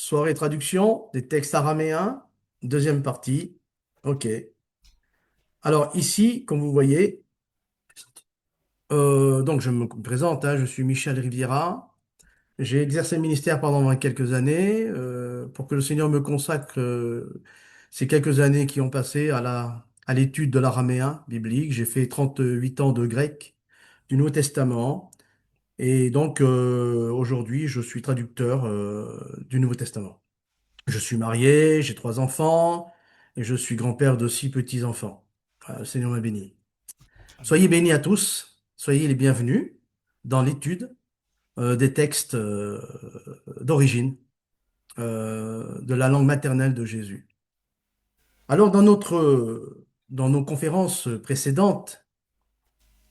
Soirée traduction des textes araméens, deuxième partie. OK. Alors ici, comme vous voyez, donc je me présente, hein, je suis Michel Riviera. J'ai exercé le ministère pendant quelques années pour que le Seigneur me consacre ces quelques années qui ont passé à l'étude de l'araméen biblique. J'ai fait 38 ans de grec du Nouveau Testament et donc aujourd'hui je suis traducteur du Nouveau Testament. Je suis marié, j'ai 3 enfants et je suis grand-père de 6 petits-enfants. Le Seigneur m'a béni. Soyez bénis à tous, soyez les bienvenus dans l'étude des textes d'origine de la langue maternelle de Jésus. Alors, dans nos conférences précédentes,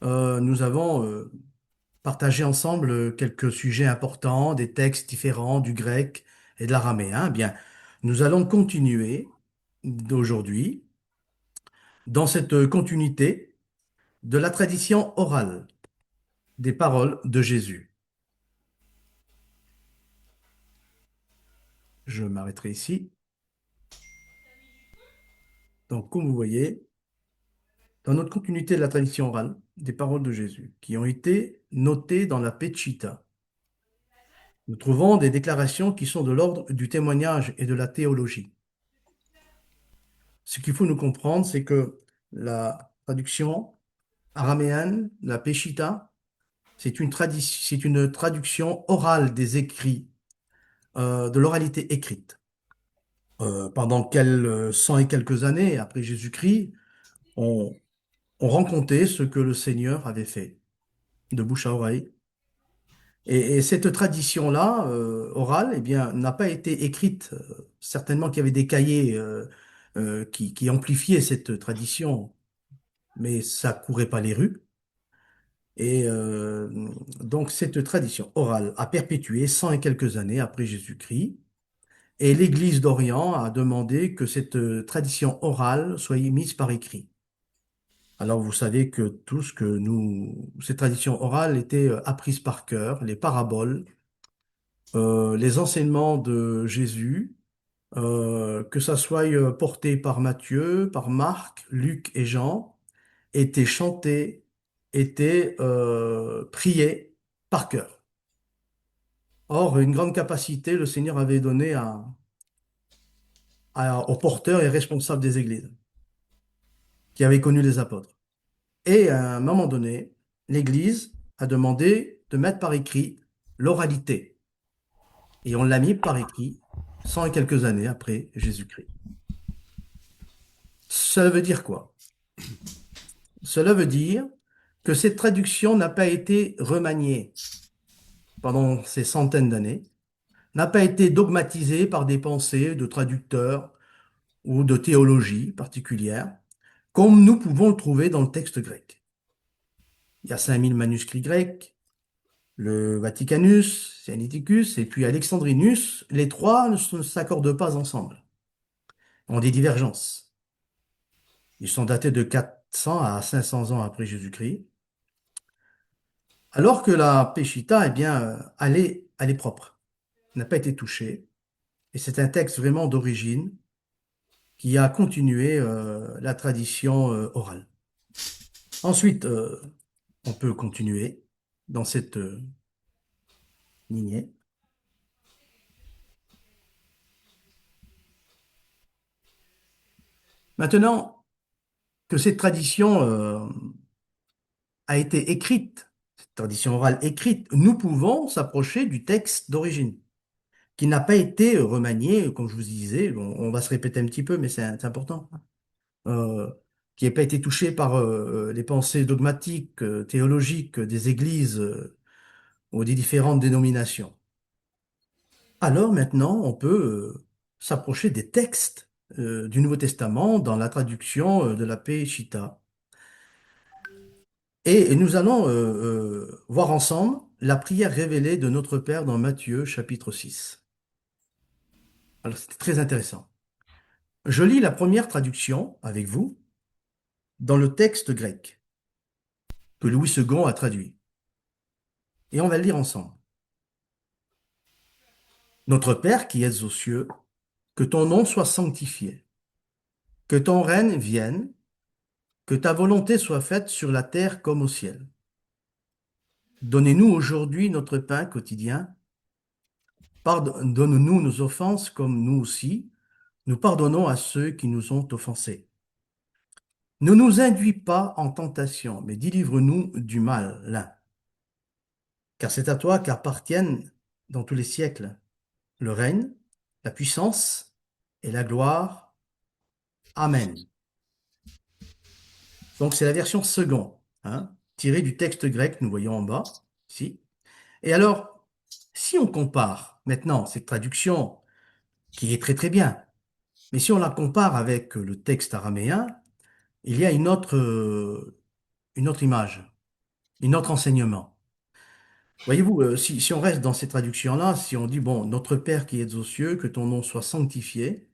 nous avons partagé ensemble quelques sujets importants, des textes différents du grec et de l'araméen. Eh bien, nous allons continuer d'aujourd'hui dans cette continuité de la tradition orale des paroles de Jésus. Je m'arrêterai ici. Donc, comme vous voyez, dans notre continuité de la tradition orale des paroles de Jésus, qui ont été notées dans la Peshitta, nous trouvons des déclarations qui sont de l'ordre du témoignage et de la théologie. Ce qu'il faut nous comprendre, c'est que la traduction araméenne, la Peshitta, c'est une traduction orale des écrits, de l'oralité écrite. Pendant 100 et quelques années après Jésus-Christ, on, on rencontrait ce que le Seigneur avait fait de bouche à oreille. Et cette tradition-là, orale, eh bien, n'a pas été écrite. Certainement qu'il y avait des cahiers qui amplifiaient cette tradition, mais ça courait pas les rues. Et donc cette tradition orale a perpétué 100 et quelques années après Jésus-Christ. Et l'Église d'Orient a demandé que cette tradition orale soit mise par écrit. Alors vous savez que cette tradition orale était apprise par cœur, les paraboles, les enseignements de Jésus, que ça soit porté par Matthieu, par Marc, Luc et Jean, étaient chantés, étaient priés par cœur. Or, une grande capacité, le Seigneur avait donné aux porteurs et responsables des églises qui avaient connu les apôtres. Et à un moment donné, l'Église a demandé de mettre par écrit l'oralité. Et on l'a mis par écrit 100 et quelques années après Jésus-Christ. Cela veut dire quoi? Cela veut dire que cette traduction n'a pas été remaniée pendant ces centaines d'années, n'a pas été dogmatisée par des pensées de traducteurs ou de théologie particulière, comme nous pouvons le trouver dans le texte grec. Il y a 5000 manuscrits grecs, le Vaticanus, Sinaiticus et puis Alexandrinus, les trois ne s'accordent pas ensemble, ont des divergences. Ils sont datés de 400 à 500 ans après Jésus-Christ, alors que la Peshitta, eh bien, elle est propre, n'a pas été touchée, et c'est un texte vraiment d'origine qui a continué la tradition orale. Ensuite, on peut continuer dans cette lignée. Maintenant que cette tradition a été écrite, cette tradition orale écrite, nous pouvons s'approcher du texte d'origine, qui n'a pas été remanié, comme je vous disais, on va se répéter un petit peu, mais c'est important, euh, qui n'a pas été touché par les pensées dogmatiques, théologiques des églises ou des différentes dénominations. Alors maintenant, on peut s'approcher des textes du Nouveau Testament dans la traduction de la Peshitta. Et nous allons voir ensemble la prière révélée de notre Père dans Matthieu chapitre 6. Alors c'est très intéressant. Je lis la première traduction avec vous dans le texte grec que Louis II a traduit. Et on va le lire ensemble. Notre Père qui es aux cieux, que ton nom soit sanctifié, que ton règne vienne, que ta volonté soit faite sur la terre comme au ciel. Donnez-nous aujourd'hui notre pain quotidien. Pardonne-nous nos offenses comme nous aussi, nous pardonnons à ceux qui nous ont offensés. Ne nous induis pas en tentation, mais délivre-nous du mal, l'un. Car c'est à toi qu'appartiennent dans tous les siècles le règne, la puissance et la gloire. Amen. Donc c'est la version second, hein, tirée du texte grec, nous voyons en bas, ici. Et alors, si on compare maintenant cette traduction, qui est très très bien, mais si on la compare avec le texte araméen, il y a une autre image, un autre enseignement. Voyez-vous, si on reste dans ces traductions-là, si on dit, bon, notre Père qui es aux cieux, que ton nom soit sanctifié,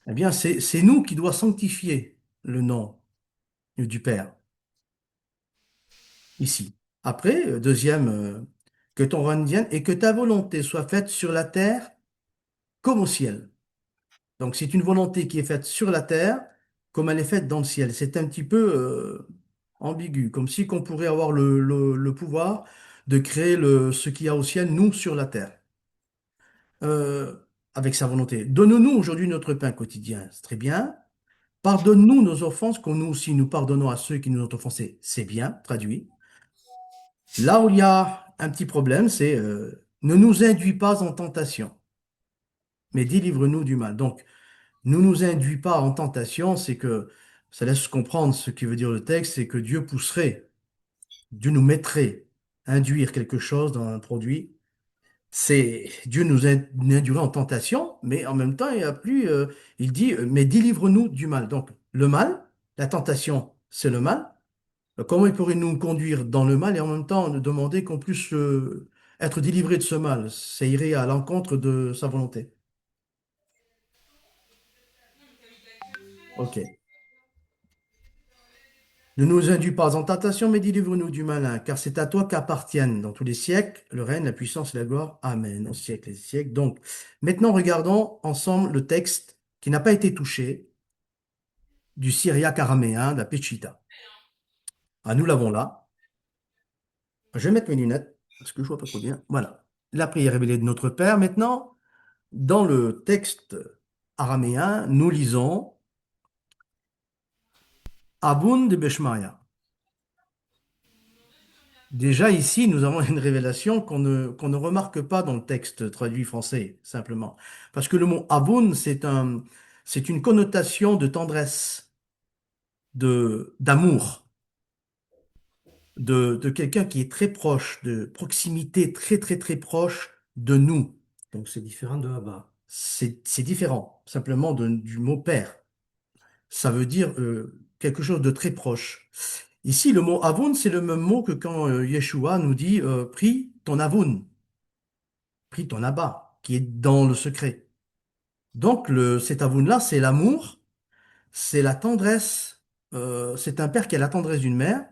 eh bien, c'est nous qui doit sanctifier le nom du Père, ici. Après, deuxième, que ton règne vienne et que ta volonté soit faite sur la terre comme au ciel. Donc, c'est une volonté qui est faite sur la terre comme elle est faite dans le ciel. C'est un petit peu ambigu, comme si qu'on pourrait avoir le pouvoir de créer ce qu'il y a au ciel, nous, sur la terre. euh, avec sa volonté. Donne-nous aujourd'hui notre pain quotidien. C'est très bien. Pardonne-nous nos offenses, comme nous aussi nous pardonnons à ceux qui nous ont offensés. C'est bien, traduit. Là où il y a un petit problème, c'est ne nous induis pas en tentation, mais délivre-nous du mal. Donc, ne nous induis pas en tentation, c'est que ça laisse comprendre ce qui veut dire le texte, c'est que Dieu pousserait, Dieu nous mettrait, induire quelque chose dans un produit. C'est Dieu nous induirait en tentation, mais en même temps, il y a plus, il dit, mais délivre-nous du mal. Donc, le mal, la tentation, c'est le mal. Comment il pourrait nous conduire dans le mal et en même temps nous demander qu'on puisse être délivré de ce mal? Ça irait à l'encontre de sa volonté. Ok. Ne nous induis pas en tentation, mais délivre-nous du malin, car c'est à toi qu'appartiennent dans tous les siècles le règne, la puissance et la gloire. Amen. Au siècle et des siècles. Donc, maintenant, regardons ensemble le texte qui n'a pas été touché du syriaque araméen, de la Peshitta. Ah, nous l'avons là. Je vais mettre mes lunettes parce que je vois pas trop bien. Voilà. La prière révélée de notre Père. Maintenant, dans le texte araméen, nous lisons Abun de Beshmaya. Déjà ici, nous avons une révélation qu'on ne remarque pas dans le texte traduit français, simplement. Parce que le mot Abun, c'est une connotation de tendresse, d'amour, de quelqu'un qui est très proche, de proximité très, très, très proche de nous. Donc c'est différent de Abba. C'est différent, simplement du mot père. Ça veut dire quelque chose de très proche. Ici, le mot Avon, c'est le même mot que quand Yeshua nous dit prie ton Avon, prie ton Abba, qui est dans le secret. Donc, cet Avon-là, c'est l'amour, c'est la tendresse. C'est un père qui a la tendresse d'une mère.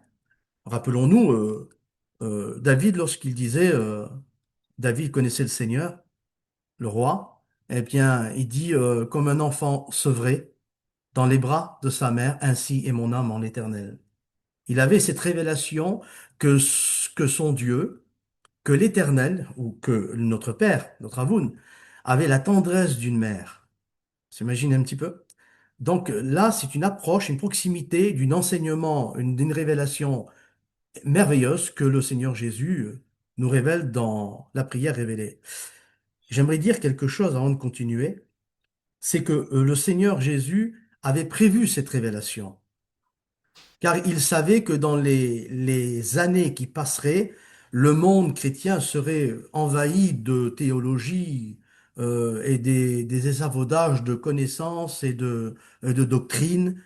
Rappelons-nous, David, lorsqu'il disait, David connaissait le Seigneur, le roi, eh bien, il dit, comme un enfant sevré dans les bras de sa mère, ainsi est mon âme en l'Éternel. Il avait cette révélation que son Dieu, que l'Éternel, ou que notre Père, notre Avoun, avait la tendresse d'une mère. S'imagine un petit peu? Donc là, c'est une approche, une proximité d'un enseignement, d'une révélation merveilleuse que le Seigneur Jésus nous révèle dans la prière révélée. J'aimerais dire quelque chose avant de continuer, c'est que le Seigneur Jésus avait prévu cette révélation. Car il savait que dans les années qui passeraient, le monde chrétien serait envahi de théologie et des échafaudages de connaissances et de doctrines,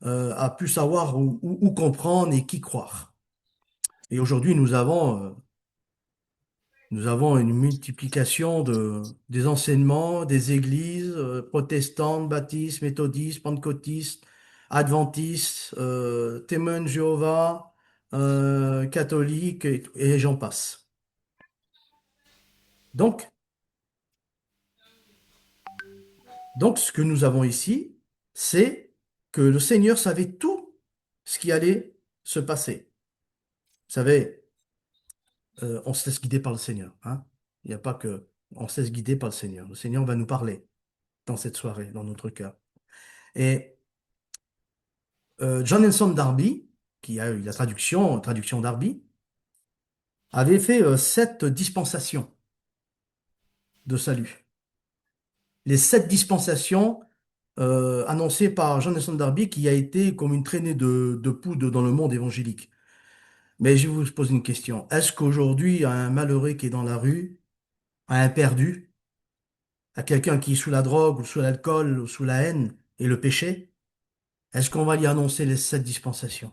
à plus savoir où comprendre et qui croire. Et aujourd'hui, nous avons une multiplication des enseignements des églises protestantes, baptistes, méthodistes, pentecôtistes, adventistes, témoins de Jéhovah, catholiques, et j'en passe. Donc, Donc, ce que nous avons ici, c'est que le Seigneur savait tout ce qui allait se passer. Vous savez, on se laisse guider par le Seigneur, hein. Il n'y a pas que on se laisse guider par le Seigneur. Le Seigneur va nous parler dans cette soirée, dans notre cœur. Et John Nelson Darby, qui a eu la traduction Darby, avait fait 7 dispensations de salut. Les 7 dispensations annoncées par John Nelson Darby, qui a été comme une traînée de poudre dans le monde évangélique. Mais je vais vous poser une question. Est-ce qu'aujourd'hui, à un malheureux qui est dans la rue, à un perdu, à quelqu'un qui est sous la drogue ou sous l'alcool ou sous la haine et le péché, est-ce qu'on va lui annoncer les 7 dispensations?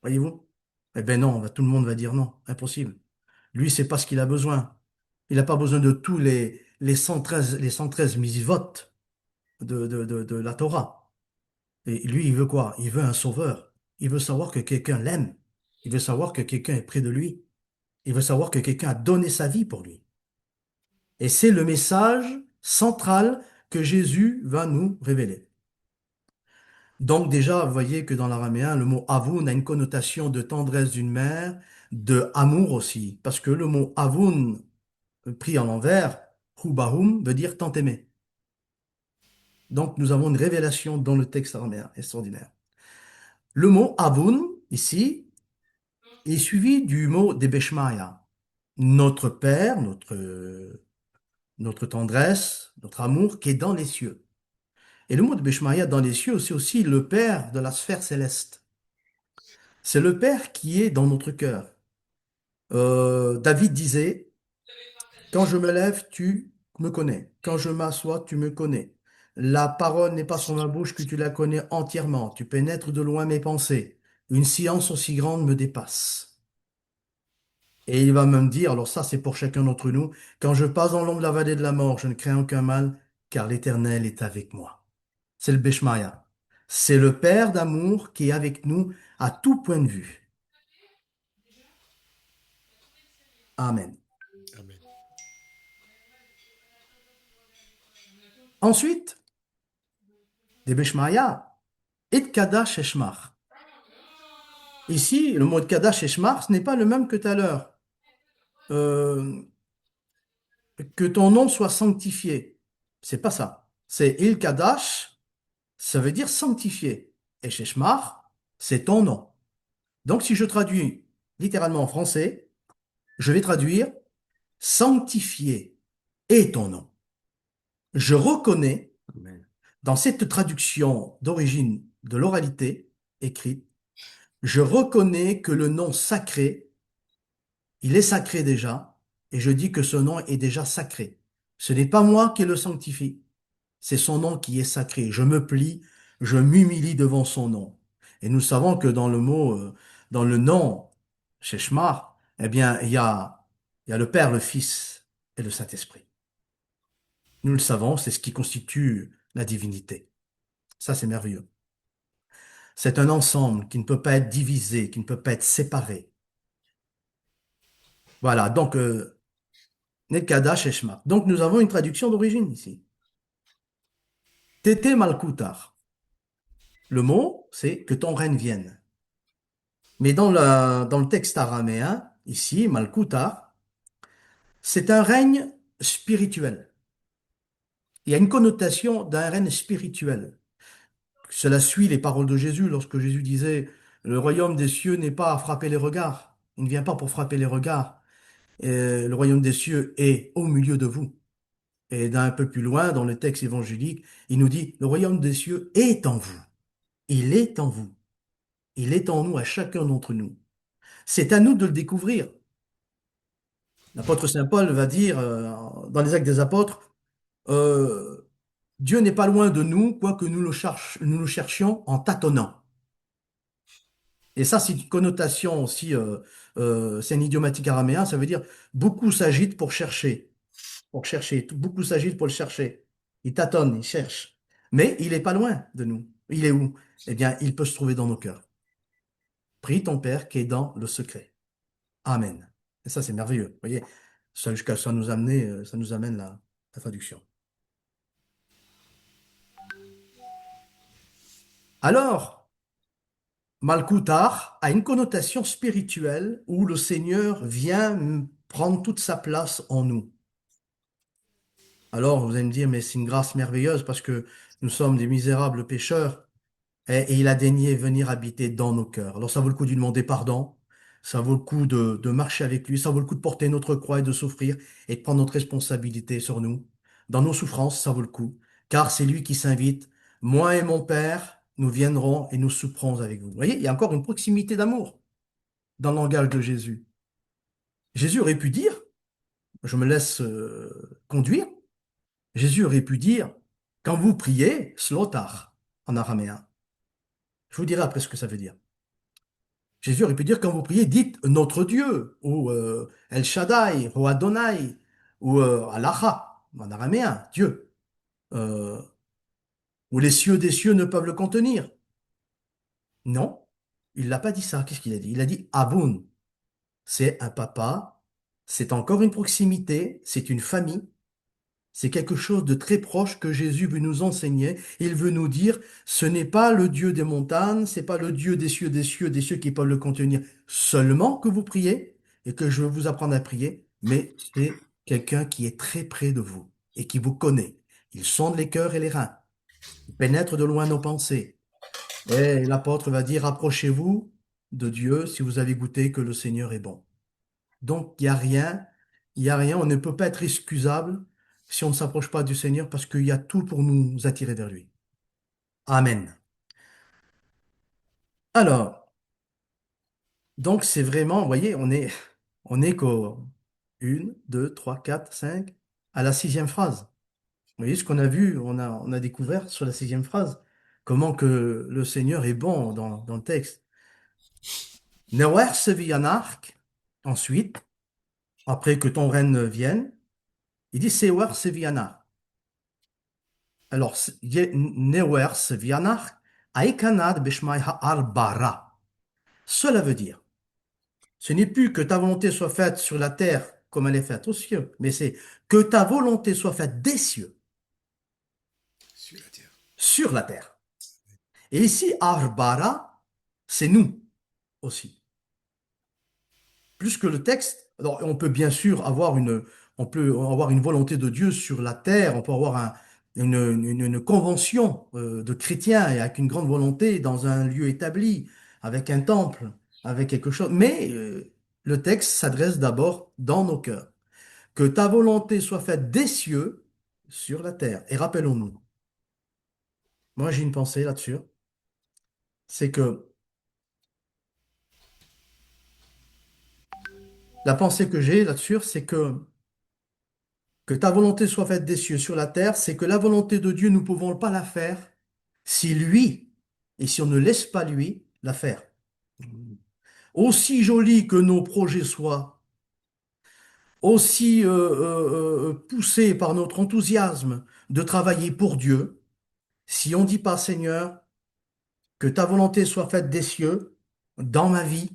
Voyez-vous? Eh bien non, tout le monde va dire non, impossible. Lui, c'est pas ce qu'il a besoin. Il n'a pas besoin de tous les 113 mitzvot de la Torah. Et lui, il veut quoi? Il veut un sauveur. Il veut savoir que quelqu'un l'aime. Il veut savoir que quelqu'un est près de lui. Il veut savoir que quelqu'un a donné sa vie pour lui. Et c'est le message central que Jésus va nous révéler. Donc déjà, vous voyez que dans l'araméen, le mot avun a une connotation de tendresse d'une mère, de amour aussi, parce que le mot avun, pris en l'envers, hubahum, veut dire tant aimé. Donc nous avons une révélation dans le texte araméen extraordinaire. Le mot avun, ici, est suivi du mot debeshmaya, notre Père, notre tendresse, notre amour qui est dans les cieux. Et le mot de Beshmaïa dans les cieux, c'est aussi le Père de la sphère céleste. C'est le Père qui est dans notre cœur. David disait, quand je me lève, tu me connais. Quand je m'assois, tu me connais. La parole n'est pas sur ma bouche que tu la connais entièrement. Tu pénètres de loin mes pensées. Une science aussi grande me dépasse. Et il va même dire, alors ça c'est pour chacun d'entre nous, quand je passe dans l'ombre de la vallée de la mort, je ne crains aucun mal, car l'Éternel est avec moi. C'est le Beshmaya. C'est le Père d'amour qui est avec nous à tout point de vue. Amen. Amen. Ensuite, des Beshmaya, et Kadash Eshmar. Ici, le mot de Kadash Eshmar, ce n'est pas le même que tout à l'heure. Euh, que ton nom soit sanctifié. C'est pas ça. C'est Il Kadash, ça veut dire sanctifié. Et Sheshmar, c'est ton nom. Donc, si je traduis littéralement en français, je vais traduire sanctifié est ton nom. Je reconnais, dans cette traduction d'origine de l'oralité écrite, je reconnais que le nom sacré, il est sacré déjà, et je dis que ce nom est déjà sacré. Ce n'est pas moi qui le sanctifie, c'est son nom qui est sacré. Je me plie, je m'humilie devant son nom. Et nous savons que dans le mot, dans le nom, Sheshmar, eh bien, il y a le Père, le Fils et le Saint-Esprit. Nous le savons, c'est ce qui constitue la divinité. Ça, c'est merveilleux. C'est un ensemble qui ne peut pas être divisé, qui ne peut pas être séparé. Voilà, donc, Nekada Sheshma. Donc, nous avons une traduction d'origine ici. Tété Malkutar. Le mot, c'est que ton règne vienne. Mais dans le texte araméen, ici, Malkutar, c'est un règne spirituel. Il y a une connotation d'un règne spirituel. Cela suit les paroles de Jésus lorsque Jésus disait, le royaume des cieux n'est pas à frapper les regards. Il ne vient pas pour frapper les regards. Le royaume des cieux est au milieu de vous. Et d'un peu plus loin, dans le texte évangélique, il nous dit, le royaume des cieux est en vous. Il est en vous. Il est en nous, à chacun d'entre nous. C'est à nous de le découvrir. L'apôtre Saint Paul va dire, dans les Actes des Apôtres, euh, Dieu n'est pas loin de nous, quoique nous le cherchions en tâtonnant. Et ça, c'est une connotation aussi, c'est un idiomatique araméen, ça veut dire beaucoup s'agitent pour chercher, beaucoup s'agitent pour le chercher. Il tâtonne, il cherche. Mais il est pas loin de nous. Il est où? Eh bien, il peut se trouver dans nos cœurs. Prie ton Père qui est dans le secret. Amen. Et ça, c'est merveilleux. Vous voyez, ça, jusqu'à ça nous amène la traduction. Alors, Malkutar a une connotation spirituelle où le Seigneur vient prendre toute sa place en nous. Alors, vous allez me dire, mais c'est une grâce merveilleuse parce que nous sommes des misérables pécheurs et il a daigné venir habiter dans nos cœurs. Alors, ça vaut le coup de lui demander pardon, ça vaut le coup de marcher avec lui, ça vaut le coup de porter notre croix et de souffrir et de prendre notre responsabilité sur nous. Dans nos souffrances, ça vaut le coup, car c'est lui qui s'invite. Moi et mon Père, nous viendrons et nous souperons avec vous. Vous voyez, il y a encore une proximité d'amour dans le langage de Jésus. Jésus aurait pu dire, je me laisse conduire, Jésus aurait pu dire, quand vous priez, slotar, en araméen. Je vous dirai après ce que ça veut dire. Jésus aurait pu dire, quand vous priez, dites notre Dieu, ou El Shaddai, ou Adonai, ou Allah, en araméen, Dieu, euh, ou les cieux des cieux ne peuvent le contenir. Non, il l'a pas dit ça. Qu'est-ce qu'il a dit? Il a dit Aboun. C'est un papa, c'est encore une proximité, c'est une famille. C'est quelque chose de très proche que Jésus veut nous enseigner. Il veut nous dire, ce n'est pas le Dieu des montagnes, c'est pas le Dieu des cieux qui peuvent le contenir seulement que vous priez et que je veux vous apprendre à prier, mais c'est quelqu'un qui est très près de vous et qui vous connaît. Il sonde les cœurs et les reins. Il pénètre de loin nos pensées. Et l'apôtre va dire, approchez-vous de Dieu si vous avez goûté que le Seigneur est bon. Donc, il y a rien, on ne peut pas être excusable si on ne s'approche pas du Seigneur parce qu'il y a tout pour nous attirer vers lui. Amen. Alors, donc c'est vraiment, vous voyez, on est qu'au 1, 2, 3, 4, 5 à la sixième phrase. Vous voyez ce qu'on a vu, on a découvert sur la sixième phrase, comment que le Seigneur est bon dans le texte. Newer sevianark, ensuite, après que ton règne vienne, il dit Sewer sevianark. Alors, Newers Vianach, Aikanad Bishmai Ha'arbara. Cela veut dire, ce n'est plus que ta volonté soit faite sur la terre comme elle est faite aux cieux, mais c'est que ta volonté soit faite des cieux sur la terre. sur la terre. Et ici, Arbara, c'est nous aussi. Plus que le texte, alors on peut bien sûr on peut avoir une volonté de Dieu sur la terre, on peut avoir une convention de chrétiens et avec une grande volonté dans un lieu établi, avec un temple, avec quelque chose. Mais le texte s'adresse d'abord dans nos cœurs. Que ta volonté soit faite des cieux sur la terre. Et rappelons-nous, moi j'ai une pensée là-dessus, c'est que la pensée que j'ai là-dessus, c'est que ta volonté soit faite des cieux sur la terre, c'est que la volonté de Dieu, nous ne pouvons pas la faire si lui, et si on ne laisse pas lui la faire. Aussi joli que nos projets soient, aussi poussés par notre enthousiasme de travailler pour Dieu, si on ne dit pas, Seigneur, que ta volonté soit faite des cieux dans ma vie,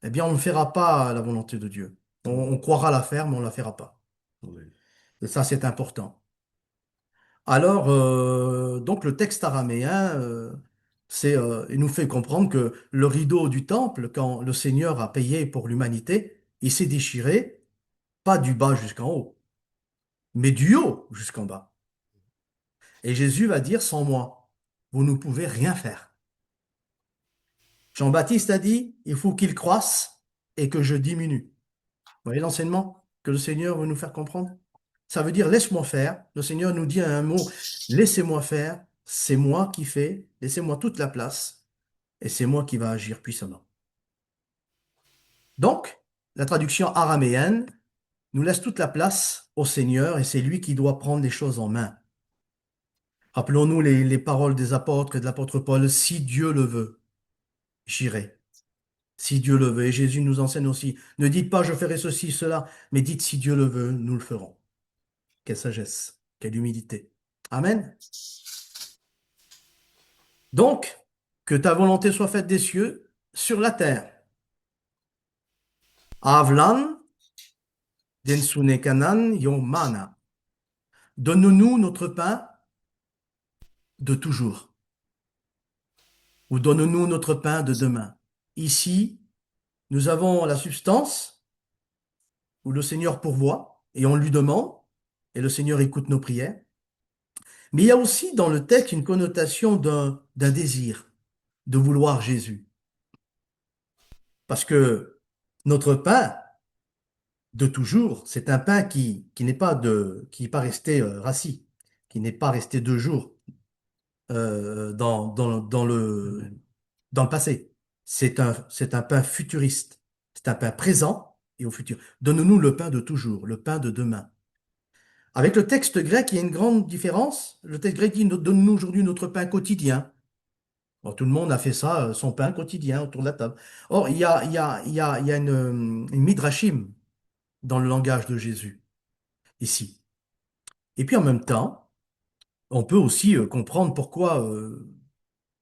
eh bien, on ne fera pas la volonté de Dieu. On croira la faire, mais on ne la fera pas. Oui. Et ça, c'est important. Alors, donc le texte araméen, il nous fait comprendre que le rideau du temple, quand le Seigneur a payé pour l'humanité, il s'est déchiré, pas du bas jusqu'en haut, mais du haut jusqu'en bas. Et Jésus va dire, sans moi, vous ne pouvez rien faire. Jean-Baptiste a dit, il faut qu'il croisse et que je diminue. Vous voyez l'enseignement que le Seigneur veut nous faire comprendre? Ça veut dire laisse-moi faire. Le Seigneur nous dit un mot, laissez-moi faire. C'est moi qui fais. Laissez-moi toute la place. Et c'est moi qui va agir puissamment. Donc, la traduction araméenne nous laisse toute la place au Seigneur et c'est lui qui doit prendre les choses en main. Rappelons-nous les paroles des apôtres et de l'apôtre Paul, si Dieu le veut, j'irai. Si Dieu le veut. Et Jésus nous enseigne aussi, ne dites pas je ferai ceci, cela, mais dites si Dieu le veut, nous le ferons. Quelle sagesse, quelle humilité. Amen. Donc, que ta volonté soit faite des cieux sur la terre. Avlan densunekanan yomana. Donne-nous notre pain de toujours. ou donne-nous notre pain de demain. Ici, nous avons la substance où le Seigneur pourvoit et on lui demande et le Seigneur écoute nos prières. Mais il y a aussi dans le texte une connotation d'un désir de vouloir Jésus. Parce que notre pain de toujours, c'est un pain qui n'est pas qui n'est pas resté rassis, qui n'est pas resté 2 jours dans le passé. C'est un pain futuriste. C'est un pain présent et au futur. Donne-nous le pain de toujours, le pain de demain. Avec le texte grec, il y a une grande différence. Le texte grec dit, donne-nous aujourd'hui notre pain quotidien. Bon, tout le monde a fait ça, son pain quotidien autour de la table. Or, il y a une midrashim dans le langage de Jésus, ici. Et puis en même temps, on peut aussi comprendre pourquoi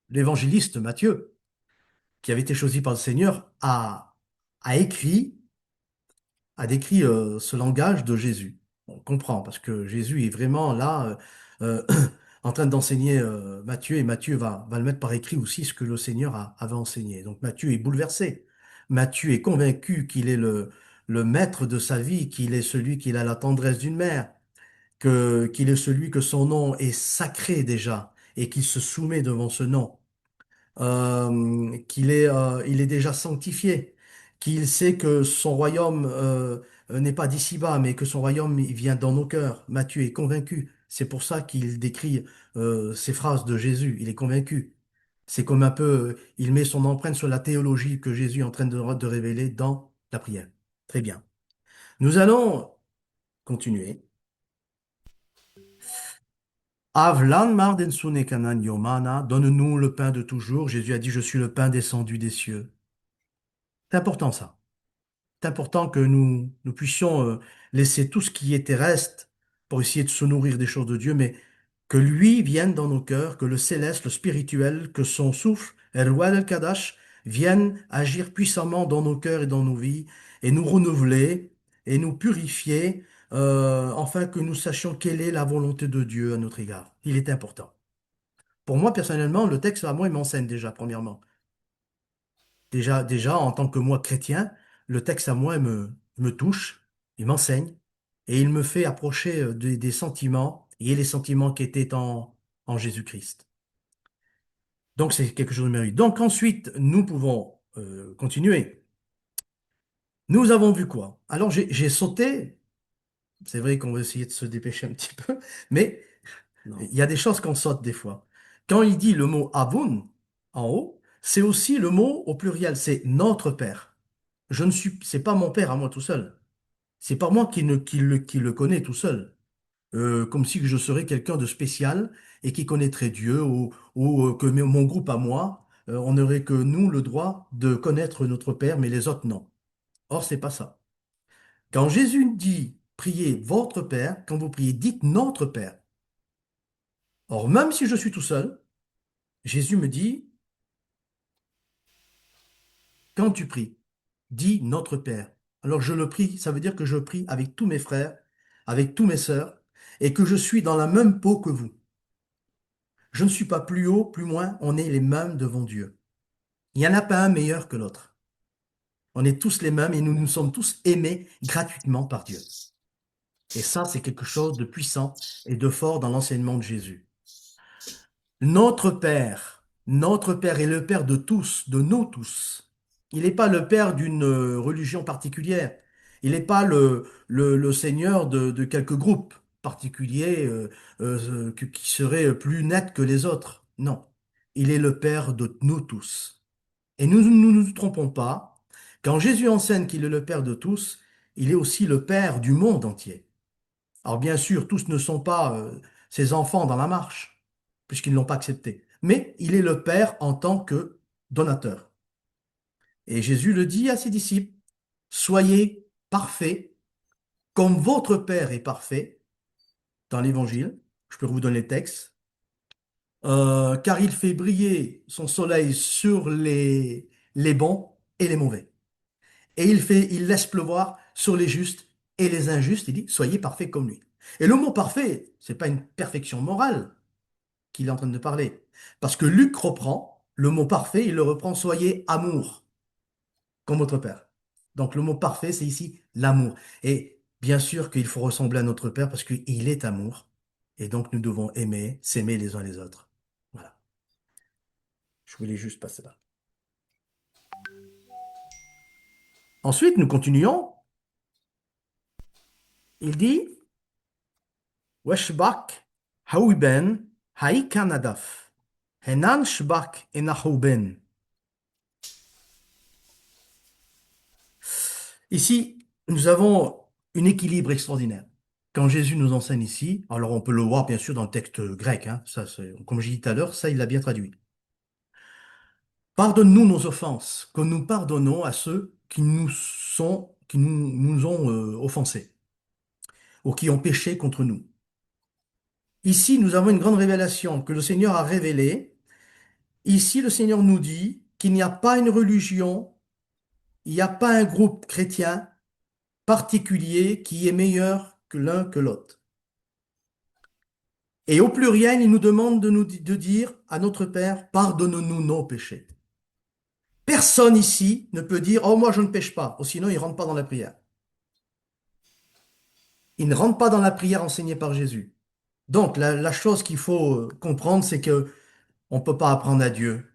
l'évangéliste Matthieu, qui avait été choisi par le Seigneur, a écrit, a décrit ce langage de Jésus. On comprend, parce que Jésus est vraiment là, en train d'enseigner Matthieu, et Matthieu va le mettre par écrit aussi ce que le Seigneur avait enseigné. Donc Matthieu est bouleversé. Matthieu est convaincu qu'il est le maître de sa vie, qu'il est celui qui a la tendresse d'une mère, qu'il est celui que son nom est sacré déjà, et qu'il se soumet devant ce nom, il est déjà sanctifié, qu'il sait que son royaume n'est pas d'ici-bas, mais que son royaume il vient dans nos cœurs. Matthieu est convaincu. C'est pour ça qu'il décrit ces phrases de Jésus. Il est convaincu. C'est comme un peu, il met son empreinte sur la théologie que Jésus est en train de révéler dans la prière. Très bien. Nous allons continuer. Avlan marden sune kanan yomana, donne-nous le pain de toujours. Jésus a dit, je suis le pain descendu des cieux. C'est important ça. C'est important que nous puissions laisser tout ce qui est terrestre pour essayer de se nourrir des choses de Dieu, mais que lui vienne dans nos cœurs, que le céleste, le spirituel, que son souffle, El Roi El Kadash, vienne agir puissamment dans nos cœurs et dans nos vies, et nous renouveler, et nous purifier, afin que nous sachions quelle est la volonté de Dieu à notre égard. Il est important. Pour moi, personnellement, le texte, à moi, il m'enseigne déjà, premièrement. Déjà, en tant que moi chrétien, le texte à moi me touche, il m'enseigne et il me fait approcher des sentiments et les sentiments qui étaient en Jésus-Christ. Donc c'est quelque chose de merveilleux. Donc ensuite, nous pouvons continuer. Nous avons vu quoi? Alors j'ai sauté, c'est vrai qu'on va essayer de se dépêcher un petit peu, mais Non. il y a des choses qu'on saute des fois. Quand il dit le mot Avun en haut, c'est aussi le mot au pluriel, c'est notre Père. C'est pas mon père à moi tout seul. C'est pas moi qui le connais tout seul. Comme si je serais quelqu'un de spécial et qui connaîtrait Dieu ou que mon groupe à moi, on n'aurait que nous le droit de connaître notre Père, mais les autres non. Or, c'est pas ça. Quand Jésus dit priez votre Père, quand vous priez, dites notre Père. Or, même si je suis tout seul, Jésus me dit, quand tu pries, dis notre Père. Alors je le prie, ça veut dire que je prie avec tous mes frères, avec tous mes sœurs, et que je suis dans la même peau que vous. Je ne suis pas plus haut, plus moins, on est les mêmes devant Dieu. Il n'y en a pas un meilleur que l'autre. On est tous les mêmes et nous nous sommes tous aimés gratuitement par Dieu. Et ça, c'est quelque chose de puissant et de fort dans l'enseignement de Jésus. Notre Père est le Père de tous, de nous tous. Il n'est pas le Père d'une religion particulière. Il n'est pas le Seigneur de quelques groupes particuliers qui seraient plus nets que les autres. Non, il est le Père de nous tous. Et nous ne nous trompons pas. Quand Jésus enseigne qu'il est le Père de tous, il est aussi le Père du monde entier. Alors bien sûr, tous ne sont pas ses enfants dans la marche, puisqu'ils ne l'ont pas accepté. Mais il est le Père en tant que donateur. Et Jésus le dit à ses disciples, soyez parfaits comme votre Père est parfait dans l'Évangile. Je peux vous donner le texte. Car il fait briller son soleil sur les bons et les mauvais. Et il laisse pleuvoir sur les justes et les injustes. Il dit, soyez parfaits comme lui. Et le mot parfait, c'est pas une perfection morale qu'il est en train de parler. Parce que Luc reprend, le mot parfait, il le reprend, soyez amour, comme votre Père. Donc le mot parfait, c'est ici l'amour. Et bien sûr qu'il faut ressembler à notre Père parce qu'il est amour. Et donc nous devons aimer, s'aimer les uns les autres. Voilà. Je voulais juste passer là. Ensuite, nous continuons. Il dit, Weshbak, Hawiben, Haikanadaf, Henan Shbak Enahuben. Ici, nous avons un équilibre extraordinaire. Quand Jésus nous enseigne ici, alors on peut le voir bien sûr dans le texte grec, hein, ça, comme j'ai dit tout à l'heure, ça il l'a bien traduit. Pardonne-nous nos offenses, comme nous pardonnons à ceux qui nous ont offensés ou qui ont péché contre nous. Ici, nous avons une grande révélation que le Seigneur a révélée. Ici, le Seigneur nous dit qu'il n'y a pas une religion, il n'y a pas un groupe chrétien particulier qui est meilleur que l'un que l'autre. Et au pluriel, il nous demande de dire à notre Père, pardonne-nous nos péchés. Personne ici ne peut dire, oh moi je ne pêche pas, ou sinon il ne rentre pas dans la prière. Il ne rentre pas dans la prière enseignée par Jésus. Donc la chose qu'il faut comprendre, c'est que on ne peut pas apprendre à Dieu.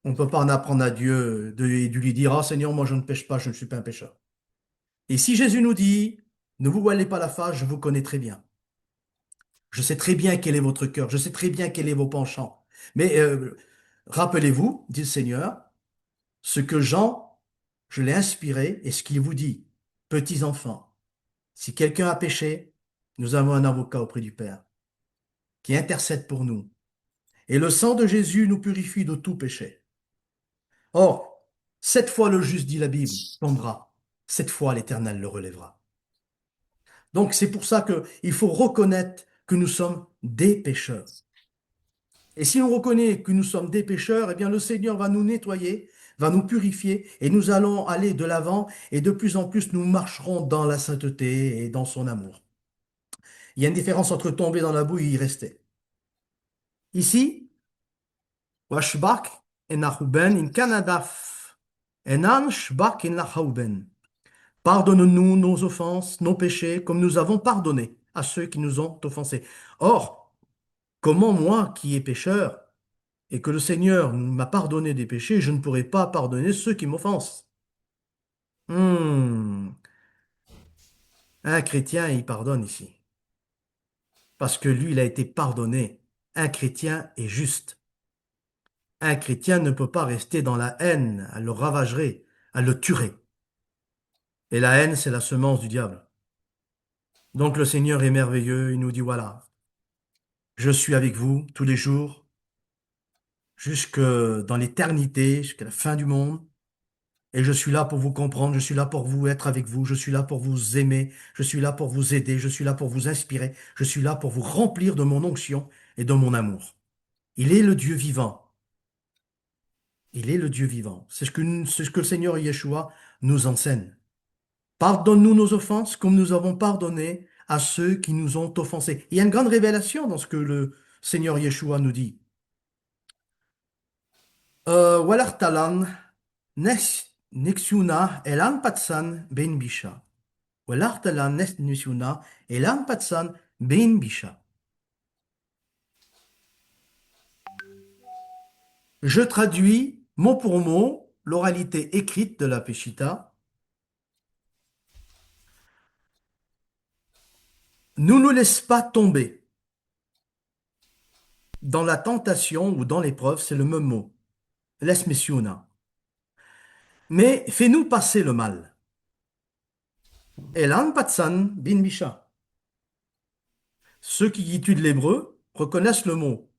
On ne peut pas en apprendre à Dieu de lui dire, oh Seigneur, moi je ne pêche pas, je ne suis pas un pécheur. Et si Jésus nous dit, ne vous voilez pas la face, je vous connais très bien. Je sais très bien quel est votre cœur, je sais très bien quels sont vos penchants. Mais rappelez-vous, dit le Seigneur, ce que Jean, je l'ai inspiré, et ce qu'il vous dit, petits enfants, si quelqu'un a péché, nous avons un avocat auprès du Père qui intercède pour nous. Et le sang de Jésus nous purifie de tout péché. Or, cette fois le juste, dit la Bible, tombera. Cette fois l'Éternel le relèvera. Donc c'est pour ça qu'il faut reconnaître que nous sommes des pécheurs. Et si on reconnaît que nous sommes des pécheurs, eh bien le Seigneur va nous nettoyer, va nous purifier, et nous allons aller de l'avant, et de plus en plus nous marcherons dans la sainteté et dans son amour. Il y a une différence entre tomber dans la boue et y rester. Ici, Washbak et Nahuben in Canadaf. Enan Shbak et Nahuben. Pardonne-nous nos offenses, nos péchés, comme nous avons pardonné à ceux qui nous ont offensés. Or, comment moi, qui est pécheur, et que le Seigneur m'a pardonné des péchés, je ne pourrai pas pardonner ceux qui m'offensent? Hmm. Un chrétien, il pardonne ici, parce que lui, il a été pardonné. Un chrétien est juste. Un chrétien ne peut pas rester dans la haine, à le ravager, à le tuer. Et la haine, c'est la semence du diable. Donc le Seigneur est merveilleux, il nous dit, voilà, je suis avec vous tous les jours, jusque dans l'éternité, jusqu'à la fin du monde. Et je suis là pour vous comprendre, je suis là pour vous être avec vous, je suis là pour vous aimer, je suis là pour vous aider, je suis là pour vous inspirer, je suis là pour vous remplir de mon onction et de mon amour. Il est le Dieu vivant. Il est le Dieu vivant. C'est ce que le Seigneur Yeshua nous enseigne. Pardonne-nous nos offenses comme nous avons pardonné à ceux qui nous ont offensés. Il y a une grande révélation dans ce que le Seigneur Yeshua nous dit. Walartalan nexiuna elan patsan ben bisha. Walartalan nexiuna elan patsan ben bisha. Je traduis mot pour mot l'oralité écrite de la Péchita. Ne nous laisse pas tomber dans la tentation ou dans l'épreuve, c'est le même mot. Laisse messiuna. Mais fais-nous passer le mal. Elan patsan bin bisha. Ceux qui étudient l'hébreu reconnaissent le mot